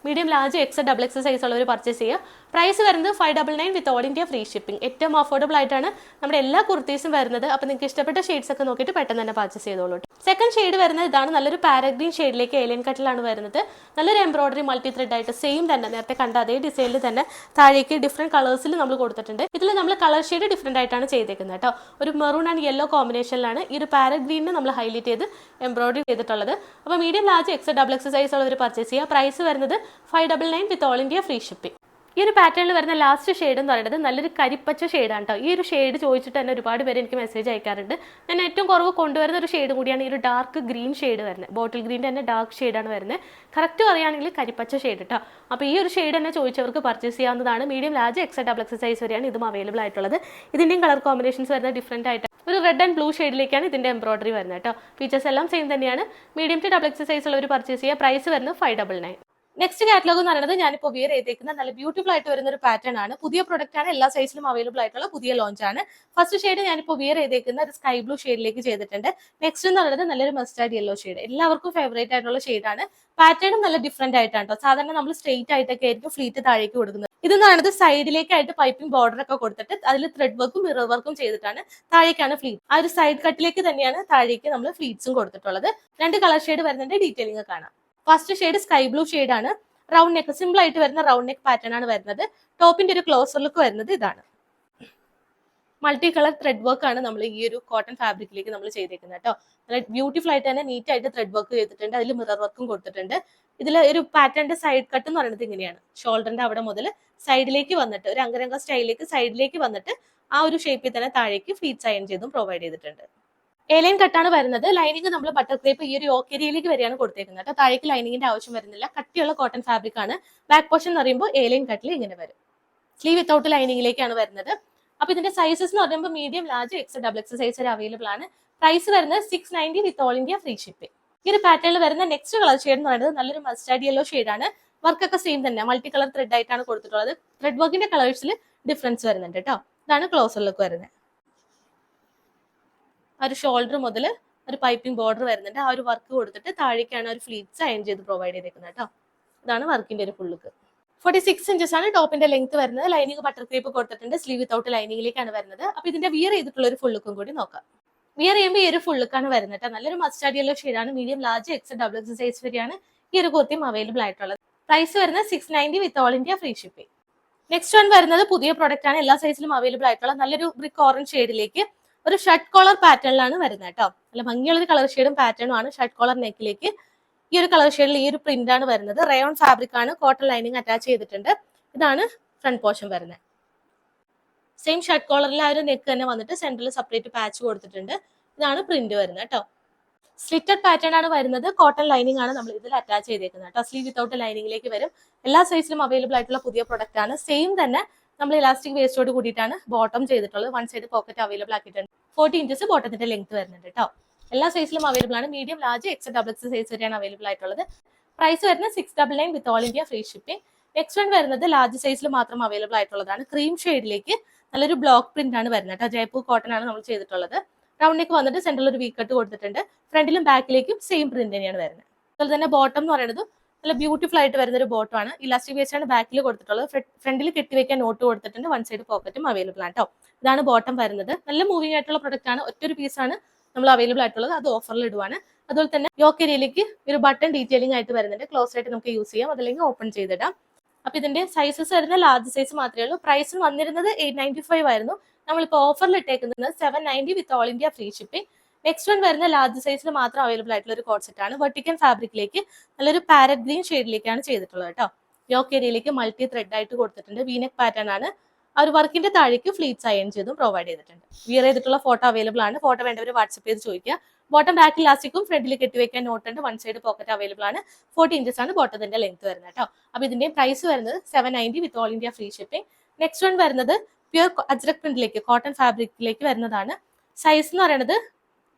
Medium large X double X size ഉള്ളവർ പർച്ചേസ് ചെയ്യുക. പ്രൈസ് വരുന്നത് 599 വിത്ത് ഓൾ ഇന്ത്യ ഫ്രീ ഷിപ്പിംഗ്. ഏറ്റവും അഫോർഡബിൾ ആയിട്ടാണ് നമ്മുടെ എല്ലാ കുർത്തീസും വരുന്നത്. അപ്പോൾ നിങ്ങൾക്ക് ഇഷ്ടപ്പെട്ട ഷെയ്ഡ്സ് ഒക്കെ നോക്കിയിട്ട് പെട്ടെന്ന് തന്നെ പർച്ചേസ് ചെയ്തോളൂ. സെക്കൻഡ് ഷെയ്ഡ് വരുന്നത് ഇതാണ്. നല്ലൊരു പാരഗ്രീൻ ഷെയ്ഡിലേക്ക് ഏലിയൻ കട്ടിലാണ് വരുന്നത്. നല്ലൊരു എംബ്രോയിഡറി മൾട്ടി ത്രെഡ് ആയിട്ട് സെയിം തന്നെ നേരത്തെ കണ്ട അതേ ഡിസൈനിൽ തന്നെ താഴേക്ക് ഡിഫറെന്റ് കളേഴ്സിൽ നമ്മൾ കൊടുത്തിട്ടുണ്ട്. ഇതിൽ നമ്മൾ കളർ ഷെയ്ഡ് ഡിഫറെന്റ് ആയിട്ടാണ് ചെയ്തേക്കുന്നത് കേട്ടോ. ഒരു മെറൂൺ ആൻഡ് യെല്ലോ കോമ്പിനേഷനിലാണ് ഈ ഒരു പാരഗ്രീനിനെ നമ്മൾ ഹൈലൈറ്റ് ചെയ്ത് എംബ്രോയിഡറി ചെയ്തിട്ടുള്ളത്. അപ്പോൾ medium large X double X size ഉള്ളവർ പർച്ചേസ് ചെയ്യുക. പ്രൈസ് വരുന്നത് 599 വിത്ത് ഓൾ ഇന്ത്യ ഫ്രീ ഷിപ്പിംഗ്. ഈ ഒരു പാറ്റേണിൽ വരുന്ന ലാസ്റ്റ് ഷെയ്ഡ് എന്ന് പറയുന്നത് നല്ലൊരു കരിപ്പച്ച ഷെയ്ഡാണ് കേട്ടോ. ഈ ഒരു ഷെയ്ഡ് ചോദിച്ചിട്ട് തന്നെ ഒരുപാട് പേര് എനിക്ക് മെസ്സേജ് അയക്കാറുണ്ട്. ഞാൻ ഏറ്റവും കുറവ് കൊണ്ടുവരുന്ന ഒരു ഷെയ്ഡ് കൂടിയാണ് ഈ ഒരു ഡാർക്ക് ഗ്രീൻ ഷെയ്ഡ് വരുന്നത്. ബോട്ടിൽ ഗ്രീൻ്റെ തന്നെ ഡാർക്ക് ഷെയ്ഡാണ് വരുന്നത്. കറക്റ്റ് പറയുകയാണെങ്കിൽ കരിപ്പച്ച ഷെയ്ഡ് കേട്ടോ. അപ്പോൾ ഈ ഒരു ഷെയ്ഡ് തന്നെ ചോദിച്ചവർക്ക് പർച്ചേസ് ചെയ്യാവുന്നതാണ്. Medium large X double X size വരെയാണ് ഇതും അവൈലബിൾ ആയിട്ടുള്ളത്. ഇതിൻ്റെയും കളർ കോമ്പിനേഷൻസ് വരുന്നത് ഡിഫറെൻ്റ് ആയിട്ട് ഒരു റെഡ് ആൻഡ് ബ്ലൂ ഷെയ്ഡിലേക്കാണ് ഇതിൻ്റെ എംബ്രോയിഡറി വരുന്നത് കേട്ടോ. ഫീച്ചേഴ്സ് എല്ലാം സെയിം തന്നെയാണ്. Medium to double X size ഉള്ളവർ പർച്ചേസ് ചെയ്യുക. പ്രൈസ് വരുന്നത് 599. നെക്സ്റ്റ് കാറ്റലോഗ് എന്ന് പറയുന്നത് ഞാനിപ്പോൾ വിയർ ചെയ്തേക്കുന്ന നല്ല ബ്യൂട്ടിഫുൾ ആയിട്ട് വരുന്ന ഒരു പാറ്റേൺ ആണ്. പുതിയ പ്രൊഡക്റ്റ് ആണ്. എല്ലാ സൈസിലും അവൈലബിൾ ആയിട്ടുള്ള പുതിയ ലോഞ്ച് ആണ്. ഫസ്റ്റ് ഷെയ്ഡ് ഞാനിപ്പോൾ വിയർ ചെയ്തേക്കുന്ന ഒരു സ്കൈ ബ്ലൂ ഷെയ്ഡിലേക്ക് ചെയ്തിട്ടുണ്ട്. നെക്സ്റ്റ് എന്ന് പറയുന്നത് നല്ലൊരു മസ്റ്റാർഡ് യെല്ലോ ഷെയ്ഡ്. എല്ലാവർക്കും ഫേവറേറ്റ് ആയിട്ടുള്ള ഷെയ്ഡാണ്. പാറ്റേണും നല്ല ഡിഫറെന്റ് ആയിട്ടാണ് കേട്ടോ. സാധാരണ നമ്മൾ സ്ട്രെയിറ്റ് ആയിട്ടൊക്കെ ആയിരിക്കും ഫ്ലീറ്റ് താഴേക്ക് കൊടുക്കുന്നത്. ഇതെന്ന് പറയുന്നത് സൈഡിലേക്കായിട്ട് പൈപ്പിംഗ് ബോർഡർ ഒക്കെ കൊടുത്തിട്ട് അതിൽ ത്രെഡ് വർക്കും മിറർ വർക്കും ചെയ്തിട്ടാണ് താഴേക്കാണ് ഫ്ലീറ്റ്. ആ ഒരു സൈഡ് കട്ടിലേക്ക് തന്നെയാണ് താഴേക്ക് നമ്മൾ ഫ്ലീറ്റ്സും കൊടുത്തിട്ടുള്ളത്. 2 കളർ ഷെയ്ഡ് വരുന്നുണ്ട്. ഡീറ്റെയിലിംഗ് കാണാം. First shade sky blue shade ആണ്. റൗണ്ട് നെക്ക്, സിമ്പിൾ ആയിട്ട് വരുന്ന റൗണ്ട് നെക്ക് പാറ്റേൺ ആണ് വരുന്നത്. ടോപ്പിന്റെ ഒരു ക്ലോസർ ലുക്ക് വരുന്നത് ഇതാണ്. മൾട്ടി കളർ ത്രെഡ് വർക്ക് ആണ് നമ്മൾ ഈ ഒരു കോട്ടൺ ഫാബ്രിക്കിലേക്ക് നമ്മൾ ചെയ്തേക്കുന്നത് കേട്ടോ. നല്ല ബ്യൂട്ടിഫുൾ ആയിട്ട് തന്നെ നീറ്റ് ആയിട്ട് ത്രെഡ് വർക്ക് ചെയ്തിട്ടുണ്ട്. അതിൽ മിറർ വർക്കും കൊടുത്തിട്ടുണ്ട്. ഇതിൽ ഒരു പാറ്റേണിന്റെ സൈഡ് കട്ട് എന്ന് പറയുന്നത് ഇങ്ങനെയാണ്. ഷോൾഡറിന്റെ അവിടെ മുതൽ സൈഡിലേക്ക് വന്നിട്ട് ഒരു അങ്കരംഗ സ്റ്റൈലിലേക്ക് സൈഡിലേക്ക് വന്നിട്ട് ആ ഒരു ഷേപ്പിൽ തന്നെ താഴേക്ക് ഫ്ലീറ്റ്സ് അയൺ ചെയ്തും പ്രൊവൈഡ് ചെയ്തിട്ടുണ്ട്. ഏലിയൻ കട്ടാണ് വരുന്നത്. ലൈനിങ് നമ്മൾ ബട്ടർ ക്രേപ്പ് ഈ ഒരു യോക്കേരിയയിലേക്ക് വരെയാണ് കൊടുത്തേക്കുന്നത് കേട്ടോ. താഴേക്ക് ലൈനിങ്ങിന്റെ ആവശ്യം വരുന്നില്ല. കട്ടിയുള്ള കോട്ടൺ ഫാബ്രിക് ആണ്. ബാക്ക് പോർഷൻ എന്ന് പറയുമ്പോൾ ഏലിയൻ കട്ടിൽ ഇങ്ങനെ വരും. സ്ലീവ് വിത്തൗട്ട് ലൈനിങ്ങിലേക്കാണ് വരുന്നത്. അപ്പൊ ഇതിന്റെ സൈസസ് എന്ന് പറയുമ്പോൾ medium large X double X size വരെ അവൈലബിൾ ആണ്. പ്രൈസ് വരുന്നത് 690 വിത്ത് ഓൾ ഇന്ത്യ ഫ്രീ ഷിപ്പിംഗ്. ഈ ഒരു പാറ്റേണിൽ വരുന്ന നെക്സ്റ്റ് കളർ ഷെയ്ഡ് എന്ന് പറയുന്നത് നല്ലൊരു മസ്റ്റാർഡ് യെല്ലോ ഷെയ്ഡാണ്. വർക്കൊക്കെ സെയിം തന്നെ, മൾട്ടി കളർ ത്രെഡ് ആയിട്ടാണ് കൊടുത്തിട്ടുള്ളത്. ത്രെഡ് വർക്കിന്റെ കളേഴ്സിൽ ഡിഫറൻസ് വരുന്നുണ്ട് കേട്ടോ. ഇതാണ് ക്ലോസർ ലുക്ക് വരുന്നത്. ആ ഒരു ഷോൾഡർ മുതൽ ഒരു പൈപ്പിംഗ് ബോർഡർ വരുന്നുണ്ട്. ആ ഒരു വർക്ക് കൊടുത്തിട്ട് താഴേക്കാണ് ഒരു ഫ്ലീറ്റ്സ് അയൺ ചെയ്ത് പ്രൊവൈഡ് ചെയ്തേക്കുന്നത് കേട്ടോ. ഇതാണ് വർക്കിന്റെ ഒരു ഫുൾ ലുക്ക്. 46 ഇഞ്ചസ് ആണ് ടോപ്പിന്റെ ലെങ്ത് വരുന്നത്. ലൈനിങ് ബട്ടർ ക്രീപ്പ് കൊടുത്തിട്ടുണ്ട്. സ്ലീവ് വിത്തൗട്ട് ലൈനിങ്ങിലേക്കാണ് വരുന്നത്. അപ്പൊ ഇതിന്റെ വിയർ ചെയ്തിട്ടുള്ള ഒരു ഫുൾ ലുക്കും കൂടി നോക്കാം. വിയർ ചെയ്യുമ്പോൾ ഈ ഒരു ഫുൾ ലുക്കാണ് വരുന്നത്. നല്ലൊരു മസ്റ്റാർഡ് യെല്ലോ ഷെയ്ഡാണ്. Medium large X double X size വരെയാണ് ഈ ഒരു കുർത്തിയും അവൈലബിൾ ആയിട്ടുള്ളത്. പ്രൈസ് വരുന്നത് 690 വിത്ത് all India free shipping. Next one വരുന്നത് പുതിയ പ്രൊഡക്റ്റ് ആണ്. എല്ലാ സൈസിലും അവൈലബിൾ ആയിട്ടുള്ള നല്ലൊരു ബ്രിക്ക് ഓറഞ്ച് ഷെയ്ഡിലേക്ക് ഒരു ഷർട്ട് കോളർ പാറ്റേണിലാണ് വരുന്നത് കേട്ടോ. നല്ല ഭംഗിയുള്ള ഒരു കളർ ഷെയ്ഡും പാറ്റേണും ആണ്. ഷർട്ട് കോളർ നെക്കിലേക്ക് ഈ ഒരു കളർ ഷെയ്ഡിൽ ഈ ഒരു പ്രിന്റ് ആണ് വരുന്നത്. റയോൺ ഫാബ്രിക് ആണ്, കോട്ടൺ ലൈനിങ് അറ്റാച്ച് ചെയ്തിട്ടുണ്ട്. ഇതാണ് ഫ്രണ്ട് പോർഷൻ വരുന്നത്. സെയിം ഷർട്ട് കോളറിൽ ആ ഒരു നെക്ക് തന്നെ വന്നിട്ട് സെന്ററിൽ സെപ്പറേറ്റ് പാച്ച് കൊടുത്തിട്ടുണ്ട്. ഇതാണ് പ്രിന്റ് വരുന്നത് കേട്ടോ. സ്ലിറ്റഡ് പാറ്റേൺ ആണ് വരുന്നത്. കോട്ടൺ ലൈനിങ് ആണ് നമ്മൾ ഇതിൽ അറ്റാച്ച് ചെയ്തേക്കുന്നത് കേട്ടോ. സ്ലീവ് വിത്തൗട്ട് ലൈനിങ്ങിലേക്ക് വരും. എല്ലാ സൈസിലും അവൈലബിൾ ആയിട്ടുള്ള പുതിയ പ്രൊഡക്റ്റ് ആണ്. സെയിം തന്നെ നമ്മൾ ഇലാസ്റ്റിക് വേസ്റ്റോട് കൂടിയിട്ടാണ് ബോട്ടം ചെയ്തിട്ടുള്ളത്. വൺ സൈഡ് പോക്കറ്റ് അവൈലബിൾ ആക്കിയിട്ടുണ്ട്. 40 ഇഞ്ചസ് ബോട്ടത്തിന്റെ ലെങ്ത് വരുന്നുണ്ട് കേട്ടോ. എല്ലാ സൈസിലും അവൈലബിൾ ആണ്. Medium, large, X double X size വരെയാണ് അവൈലബിൾ ആയിട്ടുള്ളത്. പ്രൈസ് വരുന്നത് 699 വിത്ത് all India free shipping. Next one വരുന്നത് ലാർജ് സൈസിൽ മാത്രം അവൈലബിൾ ആയിട്ടുള്ളതാണ്. ക്രീം ഷെയ്ഡിലേക്ക് നല്ലൊരു ബ്ലോക്ക് പ്രിന്റ് ആണ് വരുന്നത് കേട്ടോ. ജയ്പൂർ കോട്ടൺ ആണ് നമ്മൾ ചെയ്തിട്ടുള്ളത്. റൗണ്ട് നെക്ക് വന്നിട്ട് സെന്ററിൽ ഒരു വി കട്ട് കൊടുത്തിട്ടുണ്ട്. ഫ്രണ്ടിലും ബാക്കിലേക്കും സെയിം പ്രിന്റ് തന്നെയാണ് വരുന്നത്. അതുപോലെ തന്നെ ബോട്ടം എന്ന് പറയുന്നത് നല്ല ബ്യൂട്ടിഫുൾ ആയിട്ട് വരുന്ന ഒരു ബോട്ടം ആണ്. ഇലാസ്റ്റിക് വേസ്റ്റ് ആണ് ബാക്കിൽ കൊടുത്തിട്ടുള്ളത്. ഫ്രണ്ടിൽ കെട്ടിവെക്കാൻ നോട്ട് കൊടുത്തിട്ടുണ്ട്. വൺ സൈഡ് പോക്കറ്റും അവൈലബിൾ ആണ് കേട്ടോ. ഇതാണ് ബോട്ടം വരുന്നത്. നല്ല മൂവിംഗ് ആയിട്ടുള്ള പ്രൊഡക്റ്റ് ആണ്. ഒറ്റൊരു പീസാണ് നമ്മൾ അവൈലബിൾ ആയിട്ടുള്ളത്. അത് ഓഫറിൽ ഇടുവാണ്. അതുപോലെ തന്നെ യോക്ക് ഏരിയയിലേക്ക് ഒരു ബട്ടൺ ഡീറ്റെയിലിംഗ് ആയിട്ട് വരുന്നുണ്ട്. ക്ലോസ് ആയിട്ട് നമുക്ക് യൂസ് ചെയ്യാം, അതല്ലെങ്കിൽ ഓപ്പൺ ചെയ്തിടാം. അപ്പൊ ഇതിന്റെ സൈസസ് വരുന്ന ലാർജ് സൈസ് മാത്രമേ ഉള്ളൂ. പ്രൈസ് വന്നിരുന്നത് 895 ആയിരുന്നു. നമ്മളിപ്പോൾ ഓഫറിൽ ഇട്ടേക്കുന്നത് 790 വിത്ത് all India free shipping. Next one വരുന്ന ലാർജ് സൈസിൽ മാത്രം അവൈലബിൾ ആയിട്ടുള്ള ഒരു കോഡ് സെറ്റ് ആണ്. വെർട്ടിക്കൽ ഫാബ്രിക്കിലേക്ക് നല്ലൊരു പാരറ്റ് ഗ്രീൻ ഷെയ്ഡിലേക്കാണ് ചെയ്തിട്ടുള്ളത് കേട്ടോ. യോക്ക് ഏരിയയിലേക്ക് മൾട്ടി ത്രെഡ് ആയിട്ട് കൊടുത്തിട്ടുണ്ട്. വീനെക്ക് പാറ്റേൺ ആണ്. ആ ഒരു വർക്കിന്റെ താഴേക്ക് ഫ്ലീറ്റ്സ് അയൺ ചെയ്തും പ്രൊവൈഡ് ചെയ്തിട്ടുണ്ട്. വിയർ ചെയ്തിട്ടുള്ള ഫോട്ടോ അവൈലബിൾ ആണ്. ഫോട്ടോ വേണ്ടവർ വാട്സ്ആപ്പ് ചെയ്ത് ചോദിക്കുക. ബോട്ടം ബാക്ക് ഇലാസ്റ്റിക്കും ഫ്രണ്ടിൽ കെട്ടിവെക്കാൻ നോട്ടുണ്ട്. വൺ സൈഡ് പോക്കറ്റ് അവൈലബിൾ ആണ്. 40 ഇഞ്ചസ് ആണ് ബോട്ടത്തിന്റെ ലെങ്ത് വരുന്നത് കേട്ടോ. അപ്പൊ ഇതിന്റെ പ്രൈസ് വരുന്നത് 790 വിത്ത് all India free shipping. Next one വരുന്നത് പ്യൂർ അജ്രക് പ്രിന്റിലേക്ക് കോട്ടൺ ഫാബ്രിക്കിലേക്ക് വരുന്നതാണ്. സൈസ് എന്ന് പറയുന്നത്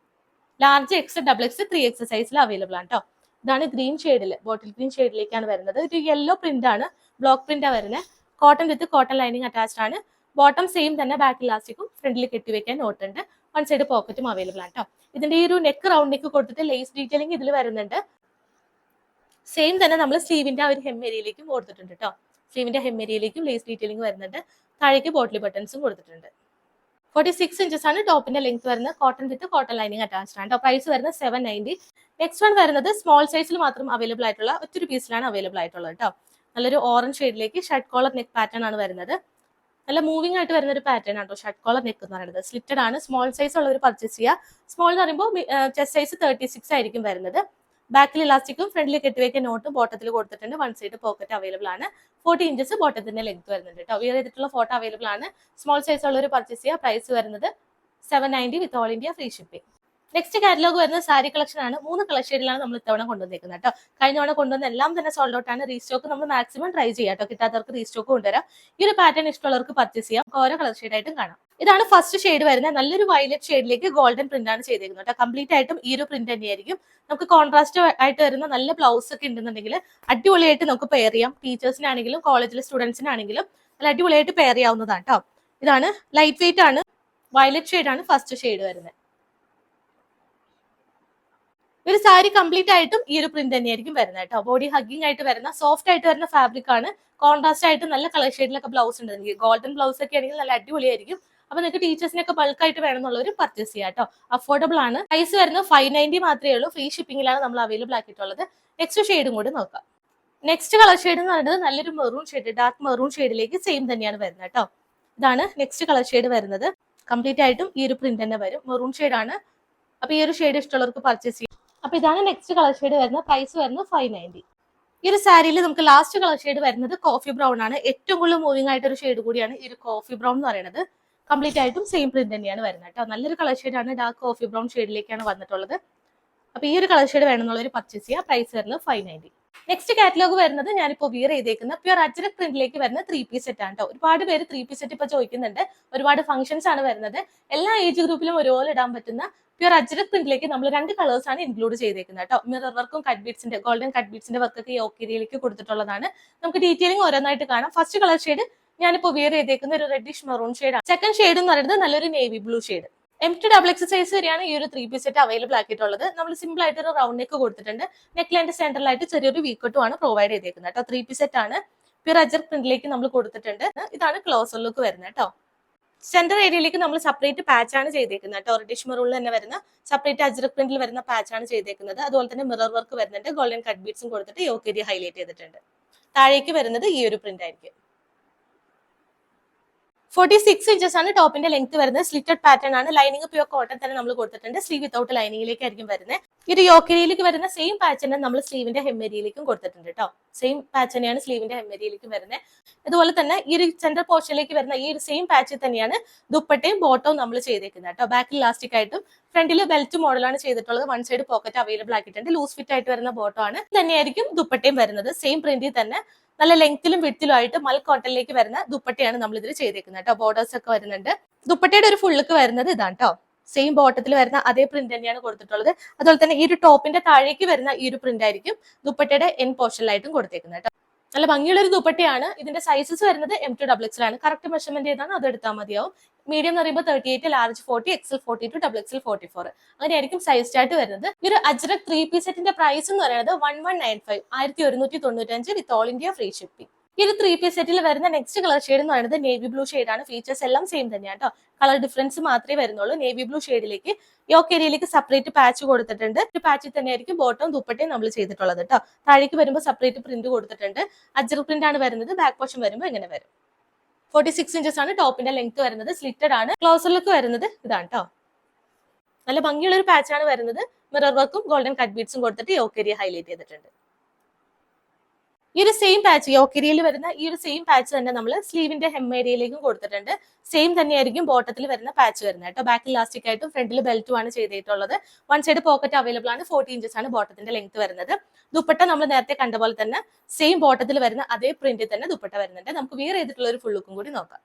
large, X, double X, 3X സൈസിൽ അവൈലബിൾ ആണ് കേട്ടോ. ഇതാണ് ഗ്രീൻ ഷെയ്ഡിൽ, ബോട്ടിൽ ഗ്രീൻ ഷെയ്ഡിലേക്കാണ് വരുന്നത്. ഒരു യെല്ലോ പ്രിന്റ് ആണ്, ബ്ലോക്ക് പ്രിന്റ് ആണ് വരുന്നത്. കോട്ടൺ വിത്ത് കോട്ടൺ ലൈനിങ് അറ്റാച്ച്ഡ് ആണ്. ബോട്ടം സെയിം തന്നെ, ബാക്ക് ഇലാസ്റ്റിക്കും ഫ്രണ്ടിൽ കെട്ടിവെക്കാൻ നോട്ടുണ്ട്. വൺ സൈഡ് പോക്കറ്റും അവൈലബിൾ ആണ് കേട്ടോ. ഇതിന്റെ ഈ ഒരു നെക്ക് റൗണ്ട് നെക്ക് കൊടുത്തിട്ട് ലേസ് ഡീറ്റെയിലിംഗ് ഇതിൽ വരുന്നുണ്ട്. സെയിം തന്നെ നമ്മൾ സ്ലീവിന്റെ ആ ഒരു ഹെം ഏരിയയിലേക്കും കൊടുത്തിട്ടുണ്ട് കേട്ടോ. സ്ലീവിന്റെ ഹെം ഏരിയയിലേക്കും ലേസ് ഡീറ്റെയിലിംഗ് വരുന്നുണ്ട്. താഴേക്ക് ബോട്ടിൽ ബട്ടൺസും കൊടുത്തിട്ടുണ്ട്. 46 ഇഞ്ചസ് ആണ് ടോപ്പിന്റെ ലെങ്ത് വരുന്നത്. കോട്ടൺ വിത്ത് കോട്ടൺ ലൈനിങ് അറ്റാച്ച്ഡ് ആണ്. പ്രൈസ് വരുന്നത് 790. നെക്സ്റ്റ് വൺ വരുന്നത് സ്മോൾ സൈസിൽ മാത്രം അവൈലബിൾ ആയിട്ടുള്ള ഒറ്റൊരു പീസിലാണ് അവൈലബിൾ ആയിട്ടുള്ളത് കേട്ടോ. നല്ലൊരു ഓറഞ്ച് ഷെയ്ഡിലേക്ക് ഷർട്ട് കോളർ നെക്ക് പാറ്റേൺ ആണ് വരുന്നത്. നല്ല മൂവിംഗ് ആയിട്ട് വരുന്ന ഒരു പാറ്റേൺ ആണ് ഷർട്ട് കോളർ നെക്ക് എന്ന് പറയുന്നത്. സ്ലിറ്റഡ് ആണ്. സ്മോൾ സൈസ് ഉള്ളവർ പർച്ചേസ് ചെയ്യുക. സ്മോൾ എന്ന് പറയുമ്പോൾ ചെസ്റ്റ് സൈസ് 36 ആയിരിക്കും വരുന്നത്. ബാക്കിൽ ഇലാസ്റ്റിക്കും ഫ്രണ്ടിൽ കെട്ടിവെക്കാൻ നോട്ടും ബോട്ടത്തിൽ കൊടുത്തിട്ടുണ്ട്. വൺ സൈഡ് പോക്കറ്റ് അവൈലബിൾ ആണ്. 40 ഇഞ്ചസ് ബോട്ടത്തിന്റെ ലെങ്ത് വരുന്നുണ്ട് കേട്ടോ. വിയർ ചെയ്തിട്ടുള്ള ഫോട്ടോ അവൈലബിൾ ആണ്. സ്മോൾ സൈസ് ഉള്ളവർ പർച്ചേസ് ചെയ്യുക. പ്രൈസ് വരുന്നത് 790 വിത്ത് all India free shipping. Next catalogue വരുന്ന സാരി കളക്ഷൻ ആണ്. 3 കളർ ഷെയ്ഡിലാണ് നമ്മൾ ഇത്തവണ കൊണ്ടുവന്നിരിക്കുന്നത് കേട്ടോ. കഴിഞ്ഞ തവണ കൊണ്ടുവന്ന എല്ലാം തന്നെ സോൾഡ് ഔട്ട് ആണ്. റീസ്റ്റോക്ക് നമ്മൾ മാക്സിമം ട്രൈ ചെയ്യാം കേട്ടോ. കിട്ടാത്തവർക്ക് റീസ്റ്റോക്ക് കൊണ്ടുവരാം. ഈ ഒരു പാറ്റേൺ ഇഷ്ടമുള്ളവർക്ക് പർച്ചേസ് ചെയ്യാം. ഓരോ കളർ ഷെയ്ഡ് ആയിട്ടും കാണാം. ഇതാണ് ഫസ്റ്റ് ഷെയ്ഡ് വരുന്നത്. നല്ലൊരു വയലറ്റ് ഷെയ്ഡിലേക്ക് ഗോൾഡൻ പ്രിന്റ് ആണ് ചെയ്തിരിക്കുന്നത് കേട്ടോ. കംപ്ലീറ്റ് ആയിട്ടും ഈ ഒരു പ്രിന്റ് തന്നെയായിരിക്കും. നമുക്ക് കോൺട്രാസ്റ്റ് ആയിട്ട് വരുന്ന നല്ല ബ്ലൗസ് ഒക്കെ ഉണ്ടെന്നുണ്ടെങ്കിൽ അടിപൊളിയായിട്ട് നമുക്ക് പെയർ ചെയ്യാം. ടീച്ചേഴ്സിനാണെങ്കിലും കോളേജിലെ സ്റ്റുഡൻസിനാണെങ്കിലും നല്ല അടിപൊളിയായിട്ട് പെയർ ചെയ്യാവുന്നതാണ് കേട്ടോ. ഇതാണ് ലൈറ്റ് വെയിറ്റ് ആണ്. വയലറ്റ് ഷെയ്ഡ് ആണ് ഫസ്റ്റ് ഷെയ്ഡ് വരുന്നത്. ഒരു സാരി കംപ്ലീറ്റ് ആയിട്ടും ഈ ഒരു പ്രിന്റ് തന്നെയായിരിക്കും വരുന്നത് കേട്ടോ. ബോഡി ഹഗ്ഗിംഗ് ആയിട്ട് വരുന്ന സോഫ്റ്റ് ആയിട്ട് വരുന്ന ഫാബ്രിക് ആണ്. കോൺട്രാസ്റ്റ് ആയിട്ട് നല്ല കളർ ഷെയ്ഡിലൊക്കെ ബ്ലൗസ് ഉണ്ട്. ഗോൾഡൻ ബ്ലൗസ് ഒക്കെ ആണെങ്കിൽ നല്ല അടിപൊളിയായിരിക്കും. അപ്പൊ നിങ്ങൾക്ക് ടീച്ചേഴ്സിനൊക്കെ ബൾക്കായിട്ട് വേണമെന്നുള്ളവർ പർച്ചേസ് ചെയ്യാം കേട്ടോ. അഫോർഡബിൾ ആണ്. പ്രൈസ് വരുന്നത് 590 മാത്രമേ ഉള്ളൂ. ഫ്രീ ഷിപ്പിംഗിലാണ് നമ്മൾ അവൈലബിൾ ആക്കിയിട്ടുള്ളത്. നെക്സ്റ്റ് ഷെയ്ഡും കൂടി നോക്കാം. നെക്സ്റ്റ് കളർ ഷെയ്ഡ് എന്ന് പറയുന്നത് നല്ലൊരു മെറൂൺ ഷെയ്ഡ്, ഡാർക്ക് മെറൂൺ ഷെയ്ഡിലേക്ക് സെയിം തന്നെയാണ് വരുന്നത് കേട്ടോ. ഇതാണ് നെക്സ്റ്റ് കളർ ഷെയ്ഡ് വരുന്നത്. കംപ്ലീറ്റ് ആയിട്ടും ഈ ഒരു പ്രിന്റ് തന്നെ വരും. മെറൂൺ ഷെയ്ഡ് ആണ്. അപ്പൊ ഈ ഒരു ഷെയ്ഡ് ഇഷ്ടമുള്ളവർക്ക് പർച്ചേസ് ചെയ്യാം. അപ്പൊ ഇതാണ് നെക്സ്റ്റ് കളർ ഷെയ്ഡ് വരുന്നത്. പ്രൈസ് വരുന്നത് 590. ഈ ഒരു സാരിയിൽ നമുക്ക് ലാസ്റ്റ് കളർ ഷെയ്ഡ് വരുന്നത് കോഫി ബ്രൗൺ ആണ്. ഏറ്റവും കൂടുതൽ മൂവിംഗ് ആയിട്ട് ഒരു ഷെയ്ഡ് കൂടിയാണ് ഈ ഒരു കോഫി ബ്രൗൺ എന്ന് പറയുന്നത്. കംപ്ലീറ്റ് ആയിട്ടും സെയിം പ്രിന്റ് തന്നെയാണ് വരുന്നത് കേട്ടോ. നല്ലൊരു കളർ ഷെയ്ഡാണ്. ഡാർക്ക് കോഫി ബ്രൗൺ ഷെയ്ഡിലേക്കാണ് വന്നിട്ടുള്ളത്. അപ്പൊ ഈ ഒരു കളർ ഷെയ്ഡ് വേണമെന്നുള്ളവർ പർച്ചേസ് ചെയ്യുക. പ്രൈസ് വരുന്നത് 590. നെക്സ്റ്റ് കാറ്റലോഗ് വരുന്നത് ഞാനിപ്പോൾ വിയർ ചെയ്തേക്കുന്ന പ്യൂർ അജ്രക് പ്രിന്റിലേക്ക് വരുന്ന 3 പീസ് സെറ്റ് ആണ് കേട്ടോ. ഒരുപാട് പേര് 3 പീസ് സെറ്റ് ഇപ്പൊ ചോദിക്കുന്നുണ്ട്. ഒരുപാട് ഫംഗ്ഷൻസ് ആണ് വരുന്നത്. എല്ലാ ഏജ് ഗ്രൂപ്പിലും ഒരുപോലെ ഇടാൻ പറ്റുന്ന പ്യൂർ അജ്രക് പ്രിന്റിലേക്ക് നമ്മൾ 2 കളേഴ്സ് ആണ് ഇൻക്ലൂഡ് ചെയ്തേക്കുന്നത് കേട്ടോ. മിറർ വർക്കും കട്ട് ബീഡ്സിന്റെ ഗോൾഡൻ കട്ട് ബീഡ്സിന്റെ വർക്കൊക്കെ യോക്ക് ഏരിയയിലേക്ക് കൊടുത്തിട്ടുള്ളതാണ്. നമുക്ക് ഡീറ്റെയിലിംഗ് ഓരോന്നായിട്ട് കാണാം. ഫസ്റ്റ് കളർ ഷെയ്ഡ് ഞാനിപ്പോൾ വിയർ ചെയ്തേക്കുന്ന ഒരു റെഡിഷ് മെറൂൺ ഷെയ്ഡാണ്. സെക്കൻഡ് ഷെയ്ഡ് എന്ന് പറയുന്നത് നല്ലൊരു navy blue shade. M2XX size വരെയാണ് ഈ ഒരു 3 പീസ് സെറ്റ് അവൈലബിൾ ആക്കിയിട്ടുള്ളത്. നമ്മൾ സിമ്പിൾ ആയിട്ട് ഒരു റൗണ്ട് നെക്ക് കൊടുത്തിട്ടുണ്ട്. നെക്ക് ലൈൻ്റെ സെന്ററിലായിട്ട് ചെറിയൊരു വീക്കട്ടും ആണ് പ്രൊവൈഡ് ചെയ്തേക്കുന്നത് കേട്ടോ. 3 പീസ് സെറ്റ് ആണ്. പ്യൂർ അജ്രക് പ്രിന്റിലേക്ക് നമ്മൾ കൊടുത്തിട്ടുണ്ട്. ഇതാണ് ക്ലോസർ ലുക്ക് വരുന്നത് കേട്ടോ. സെന്റർ ഏരിയയിലേക്ക് നമ്മൾ സെപ്പറേറ്റ് പാച്ച് ആണ് ചെയ്തേക്കുന്നത് കേട്ടോ. റെഡിഷ് മെറൂണിൽ തന്നെ വരുന്ന സെപ്പറേറ്റ് അജ്രക് പ്രിന്റിൽ വരുന്ന പാച്ച് ആണ് ചെയ്തേക്കുന്നത്. അതുപോലെ തന്നെ മിറർ വർക്ക് വരുന്നുണ്ട്. ഗോൾഡൻ കട്ട് ബീഡ്സും കൊടുത്തിട്ട് യോക്ക് ഏരിയ ഹൈലൈറ്റ് ചെയ്തിട്ടുണ്ട്. താഴേക്ക് വരുന്നത് ഈ ഒരു പ്രിന്റ് ആയിരിക്കും. 46 ഇഞ്ചസ് ആണ് ടോപ്പിന്റെ ലെങ്ത് വരുന്നത്. സ്ലിറ്റഡ് പാറ്റേൺ ആണ്. ലൈനിങ് പ്യൂർ കോട്ടൺ തന്നെ നമ്മൾ കൊടുത്തിട്ടുണ്ട്. സ്ലീവ് വിത്തൗട്ട് ലൈനിങ്ങിലേക്ക് ആയിരിക്കും വരുന്നത്. ഈ ഒരു യോക്കേരിയിലേക്ക് വരുന്ന സെയിം പാച്ച് തന്നെ നമ്മൾ സ്ലീവിന്റെ ഹെമ്മേരിയിലേക്കും കൊടുത്തിട്ടുണ്ട് കേട്ടോ. സെയിം പാച്ച് തന്നെയാണ് സ്ലീവിന്റെ ഹെമ്മേരിയിലേക്കും വരുന്നത്. അതുപോലെ തന്നെ ഈ ഒരു സെന്റർ പോർഷനിലേക്ക് വരുന്ന ഈ ഒരു സെയിം പാച്ചിൽ തന്നെയാണ് ദുപ്പട്ടയും ബോട്ടവും നമ്മൾ ചെയ്തേക്കുന്നത് കേട്ടോ. ബാക്കിൽ ഇലാസ്റ്റിക് ആയിട്ടും ഫ്രണ്ടിൽ ബെൽറ്റ് മോഡലാണ് ചെയ്തിട്ടുള്ളത്. വൺ സൈഡ് പോക്കറ്റ് അവൈലബിൾ ആക്കിയിട്ടുണ്ട്. ലൂസ് ഫിറ്റ് ആയിട്ട് വരുന്ന ബോട്ടം ആണ്. തന്നെയായിരിക്കും ദുപ്പട്ടയും വരുന്നത്. സെയിം പ്രിന്റിൽ തന്നെ നല്ല ലെങ്ത്തിലും വിഡ്ത്തിലും ആയിട്ട് മൽ കോട്ടണിലേക്ക് വരുന്ന ദുപ്പട്ടയാണ് നമ്മൾ ഇതിൽ ചെയ്തേക്കുന്നത് കേട്ടോ. ബോർഡേഴ്സ് ഒക്കെ വരുന്നുണ്ട്. ദുപ്പട്ടയുടെ ഒരു ഫുള്ളുക്ക് വരുന്നത് ഇതാണ് കേട്ടോ. സെയിം ബോട്ടത്തിൽ വരുന്ന അതേ പ്രിന്റ് തന്നെയാണ് കൊടുത്തിട്ടുള്ളത്. അതുപോലെ തന്നെ ഈ ഒരു ടോപ്പിന്റെ താഴേക്ക് വരുന്ന ഈ ഒരു പ്രിന്റ് ആയിരിക്കും ദുപ്പട്ടയുടെ എൻ പോർഷനിലായിട്ടും കൊടുത്തേക്കുന്നത് കേട്ടോ. നല്ല ഭംഗിയുള്ള ഒരു ദുപ്പട്ടയാണ്. ഇതിന്റെ സൈസസ് വരുന്നത് M2 XXL ആണ്. കറക്റ്റ് മെഷർമെന്റ് ഏതാണ് അത് എടുത്താൽ മതിയാവും. മീഡിയം എന്ന് പറയുമ്പോൾ 38, ലാർജ് 40, XL 42, XXL 44 അങ്ങനെയായിരിക്കും സൈസ് ചാർട്ട് വരുന്നത്. ഈ ഒരു അജ്രക് 3 പീസ് സെറ്റിന്റെ പ്രൈസ് എന്ന് പറയുന്നത് 1195 1195 വിത്ത് ഓൾ ഇന്ത്യ ഫ്രീ ഷിപ്പിംഗ്. ഈ ഒരു 3 പീസ് സെറ്റിൽ വരുന്ന നെക്സ്റ്റ് കളർ ഷെയ്ഡ് എന്ന് പറയുന്നത് നേവി ബ്ലൂ ആണ്. ഫീച്ചേഴ്സ് എല്ലാം സെയിം തന്നെയാണ് കേട്ടോ. കളർ ഡിഫറൻസ് മാത്രമേ വരുന്നുള്ളൂ. നേവി ബ്ലൂ ഷെയ്ഡിലേക്ക് യോക്ക് ഏരിയയിലേക്ക് സെപ്പറേറ്റ് പാച്ച് കൊടുത്തിട്ടുണ്ട്. ഒരു പാച്ചിൽ തന്നെയായിരിക്കും ബോട്ടവും ദുപ്പട്ടയും നമ്മൾ ചെയ്തിട്ടുള്ളത് കേട്ടോ. താഴേക്ക് വരുമ്പോൾ സെപ്പറേറ്റ് പ്രിന്റ് കൊടുത്തിട്ടുണ്ട്. അജ്രക് പ്രിന്റ് ആണ് വരുന്നത്. ബാക്ക് പോർഷൻ വരുമ്പോൾ എങ്ങനെ വരും. 46 ഇഞ്ചസ് ആണ് ടോപ്പിന്റെ ലെങ്ത് വരുന്നത്. സ്ലിറ്റഡ് ആണ്. ക്ലോസറിലേക്ക് വരുന്നത് ഇതാണ് കേട്ടോ. നല്ല ഭംഗിയുള്ള ഒരു പാച്ചാണ് വരുന്നത്. മിറർ വർക്കും ഗോൾഡൻ കട്ട് ബീഡ്സും കൊടുത്തിട്ട് യോക്ക് ഏരിയ ഹൈലൈറ്റ് ചെയ്തിട്ടുണ്ട്. ഈ ഒരു സെയിം പാച്ച് യോക്കേരിയയിൽ വരുന്ന ഈ ഒരു സെയിം പാച്ച് തന്നെ നമ്മൾ സ്ലീവിന്റെ ഹെം ഏരിയയിലേക്കും കൊടുത്തിട്ടുണ്ട്. സെയിം തന്നെയായിരിക്കും ബോട്ടത്തിൽ വരുന്ന പാച്ച് വരുന്നത് കേട്ടോ. ബാക്കിൽ ഇലാസ്റ്റിക് ആയിട്ടും ഫ്രണ്ടിൽ ബെൽറ്റും ആണ് ചെയ്തിട്ടുള്ളത്. വൺ സൈഡ് പോക്കറ്റ് അവൈലബിൾ ആണ്. 40 ഇഞ്ചസ് ആണ് ബോട്ടത്തിന്റെ ലെങ്ത് വരുന്നത്. ദുപ്പട്ട നമ്മൾ നേരത്തെ കണ്ട പോലെ തന്നെ സെയിം ബോട്ടത്തിൽ വരുന്ന അതേ പ്രിന്റിൽ തന്നെ ദുപ്പട്ട വരുന്നുണ്ട്. നമുക്ക് വിയർ ചെയ്തിട്ടുള്ള ഒരു ഫുൾ ലുക്കും കൂടി നോക്കാം.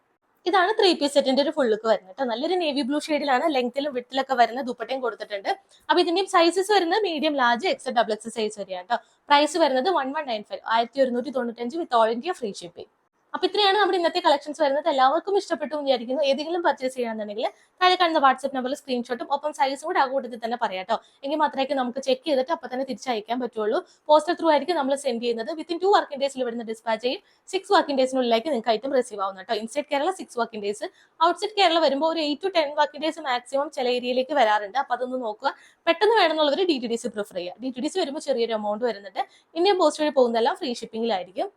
ഇതാണ് 3 പീസ് സെറ്റിന്റെ ഒരു ഫുൾ ലുക്ക് വരുന്നത് കേട്ടോ. നല്ലൊരു നേവി ബ്ലൂ ഷെയ്ഡിലാണ്. ലെങ്ത്തിലും വിഡ്ത്തിലൊക്കെ വരുന്ന ദുപ്പട്ടയും കൊടുത്തിട്ടുണ്ട്. അപ്പൊ ഇതിന്റെയും സൈസസ് വരുന്നത് medium, large, XL, XXL size വരെയാണ് കേട്ടോ. പ്രൈസ് വരുന്നത് 1195 1195 വിത്ത് ഓൾ ഇന്ത്യ ഫ്രീ ഷിപ്പിംഗ്. അപ്പൊ ഇത്രയാണ് നമ്മുടെ ഇന്നത്തെ കളക്ഷൻസ് വരുന്നത്. എല്ലാവർക്കും ഇഷ്ടപ്പെട്ടു എന്ന് വിചാരിക്കുന്നു. ഏതെങ്കിലും പർച്ചേസ് ചെയ്യാന്നുണ്ടെങ്കിൽ താഴെ കാണുന്ന വാട്സ്ആപ്പ് നമ്പറിൽ സ്ക്രീൻഷോട്ടും ഒപ്പം സൈസും കൂടെ ആ കൂട്ടത്തിൽ തന്നെ പറയാട്ടോ. എങ്കിൽ മാത്രമേ നമുക്ക് ചെക്ക് ചെയ്തിട്ട് അപ്പൊ തന്നെ തിരിച്ചയക്കാൻ പറ്റുള്ളൂ. പോസ്റ്റൽ ത്രൂ ആയിരിക്കും നമ്മൾ സെൻഡ് ചെയ്യുന്നത്. വിത്തിൻ 2 വർക്കിംഗ് ഡേയ്സിൽ വരുന്ന ഡിസ്പാച്ച് ചെയ്യും. 6 വർക്കിംഗ് ഡേയ്സിനുള്ളിലേക്ക് നിങ്ങൾക്ക് ഐറ്റം റിസീവ് ആവുന്ന കേട്ടോ. Inside Kerala 6 working days, outside Kerala വരുമ്പോൾ ഒരു 8 to 10 വർക്കിംഗ് ഡേയ്സ് മാക്സിമം ചില ഏരിയയിലേക്ക് വരാറുണ്ട്. അപ്പൊ അതൊന്ന് നോക്കുക. പെട്ടെന്ന് വേണമെന്നുള്ളവർ DTDC പ്രിഫർ ചെയ്യുക. DTDC വരുമ്പോൾ ചെറിയൊരു എമൗണ്ട് വരുന്നുണ്ട്. ഇന്ത്യൻ പോസ്റ്റ് വഴി പോകുന്നതെല്ലാം ഫ്രീ ഷിപ്പിംഗിലായിരിക്കും.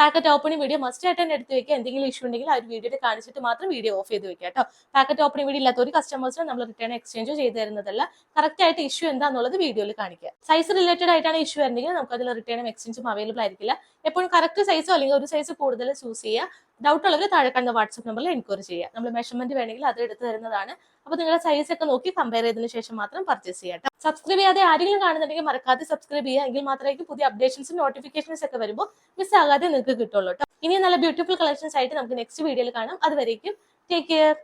പാക്കറ്റ് ഓപ്പണിംഗ് വീഡിയോ മസ്റ്റ് ആയിട്ട് തന്നെ എടുത്ത് വെക്കുക. എന്തെങ്കിലും ഇഷ്യൂ ഉണ്ടെങ്കിൽ ആ ഒരു വീഡിയോ കാണിച്ചിട്ട് മാത്രം വീഡിയോ ഓഫ് ചെയ്ത് വെക്കുക കേട്ടോ. പാക്കറ്റ് ഓപ്പണിംഗ് വീഡിയോ ഇല്ലാത്ത ഒരു കസ്റ്റമേഴ്സിന് നമ്മൾ റിട്ടേൺ എക്സ്ചേഞ്ചോ ചെയ്ത് തരുന്നതല്ല. കറക്റ്റ് ആയിട്ട് ഇഷ്യൂ എന്താണെന്നുള്ളത് വീഡിയോയിൽ കാണിക്കുക. സൈസ് റിലേറ്റഡ് ആയിട്ടാണ് ഇഷ്യൂ വരുന്നെങ്കിൽ നമുക്ക് അതിൽ റിട്ടേണും എക്സ്ചേഞ്ചും അവൈലബിൾ ആയിരിക്കില്ല. എപ്പോഴും കറക്റ്റ് സൈസോ അല്ലെങ്കിൽ ഒരു സൈസ് കൂടുതൽ ചൂസ് ചെയ്യുക. ഡൗട്ട് ഉള്ളവർ താഴെ കാണുന്ന വാട്സ്ആപ്പ് നമ്പറിൽ എൻക്വയറി ചെയ്യുക. നമ്മൾ മെഷർമെന്റ് വേണമെങ്കിൽ അത് എടുത്ത് തരുന്നതാണ്. അപ്പൊ നിങ്ങളുടെ സൈസ് ഒക്കെ നോക്കി കമ്പയർ ചെയ്തതിനു ശേഷം മാത്രം പർച്ചേസ് ചെയ്യാം. സബ്സ്ക്രൈബ് ചെയ്യാതെ ആരെങ്കിലും കാണുന്നുണ്ടെങ്കിൽ മറക്കാതെ സബ്സ്ക്രൈബ് ചെയ്യുക. എങ്കിൽ മാത്രമേ പുതിയ അപ്ഡേഷൻസും നോട്ടിഫിക്കേഷൻസ് ഒക്കെ വരുമ്പോൾ മിസ് ആകാതെ നിങ്ങൾക്ക് കിട്ടുള്ളൂ കേട്ടോ. ഇനി നല്ല ബ്യൂട്ടിഫുൾ കളക്ഷൻസ് ആയിട്ട് നമുക്ക് നെക്സ്റ്റ് വീഡിയോയിൽ കാണാം. അതുവരേക്കും ടേക്ക് കെയർ.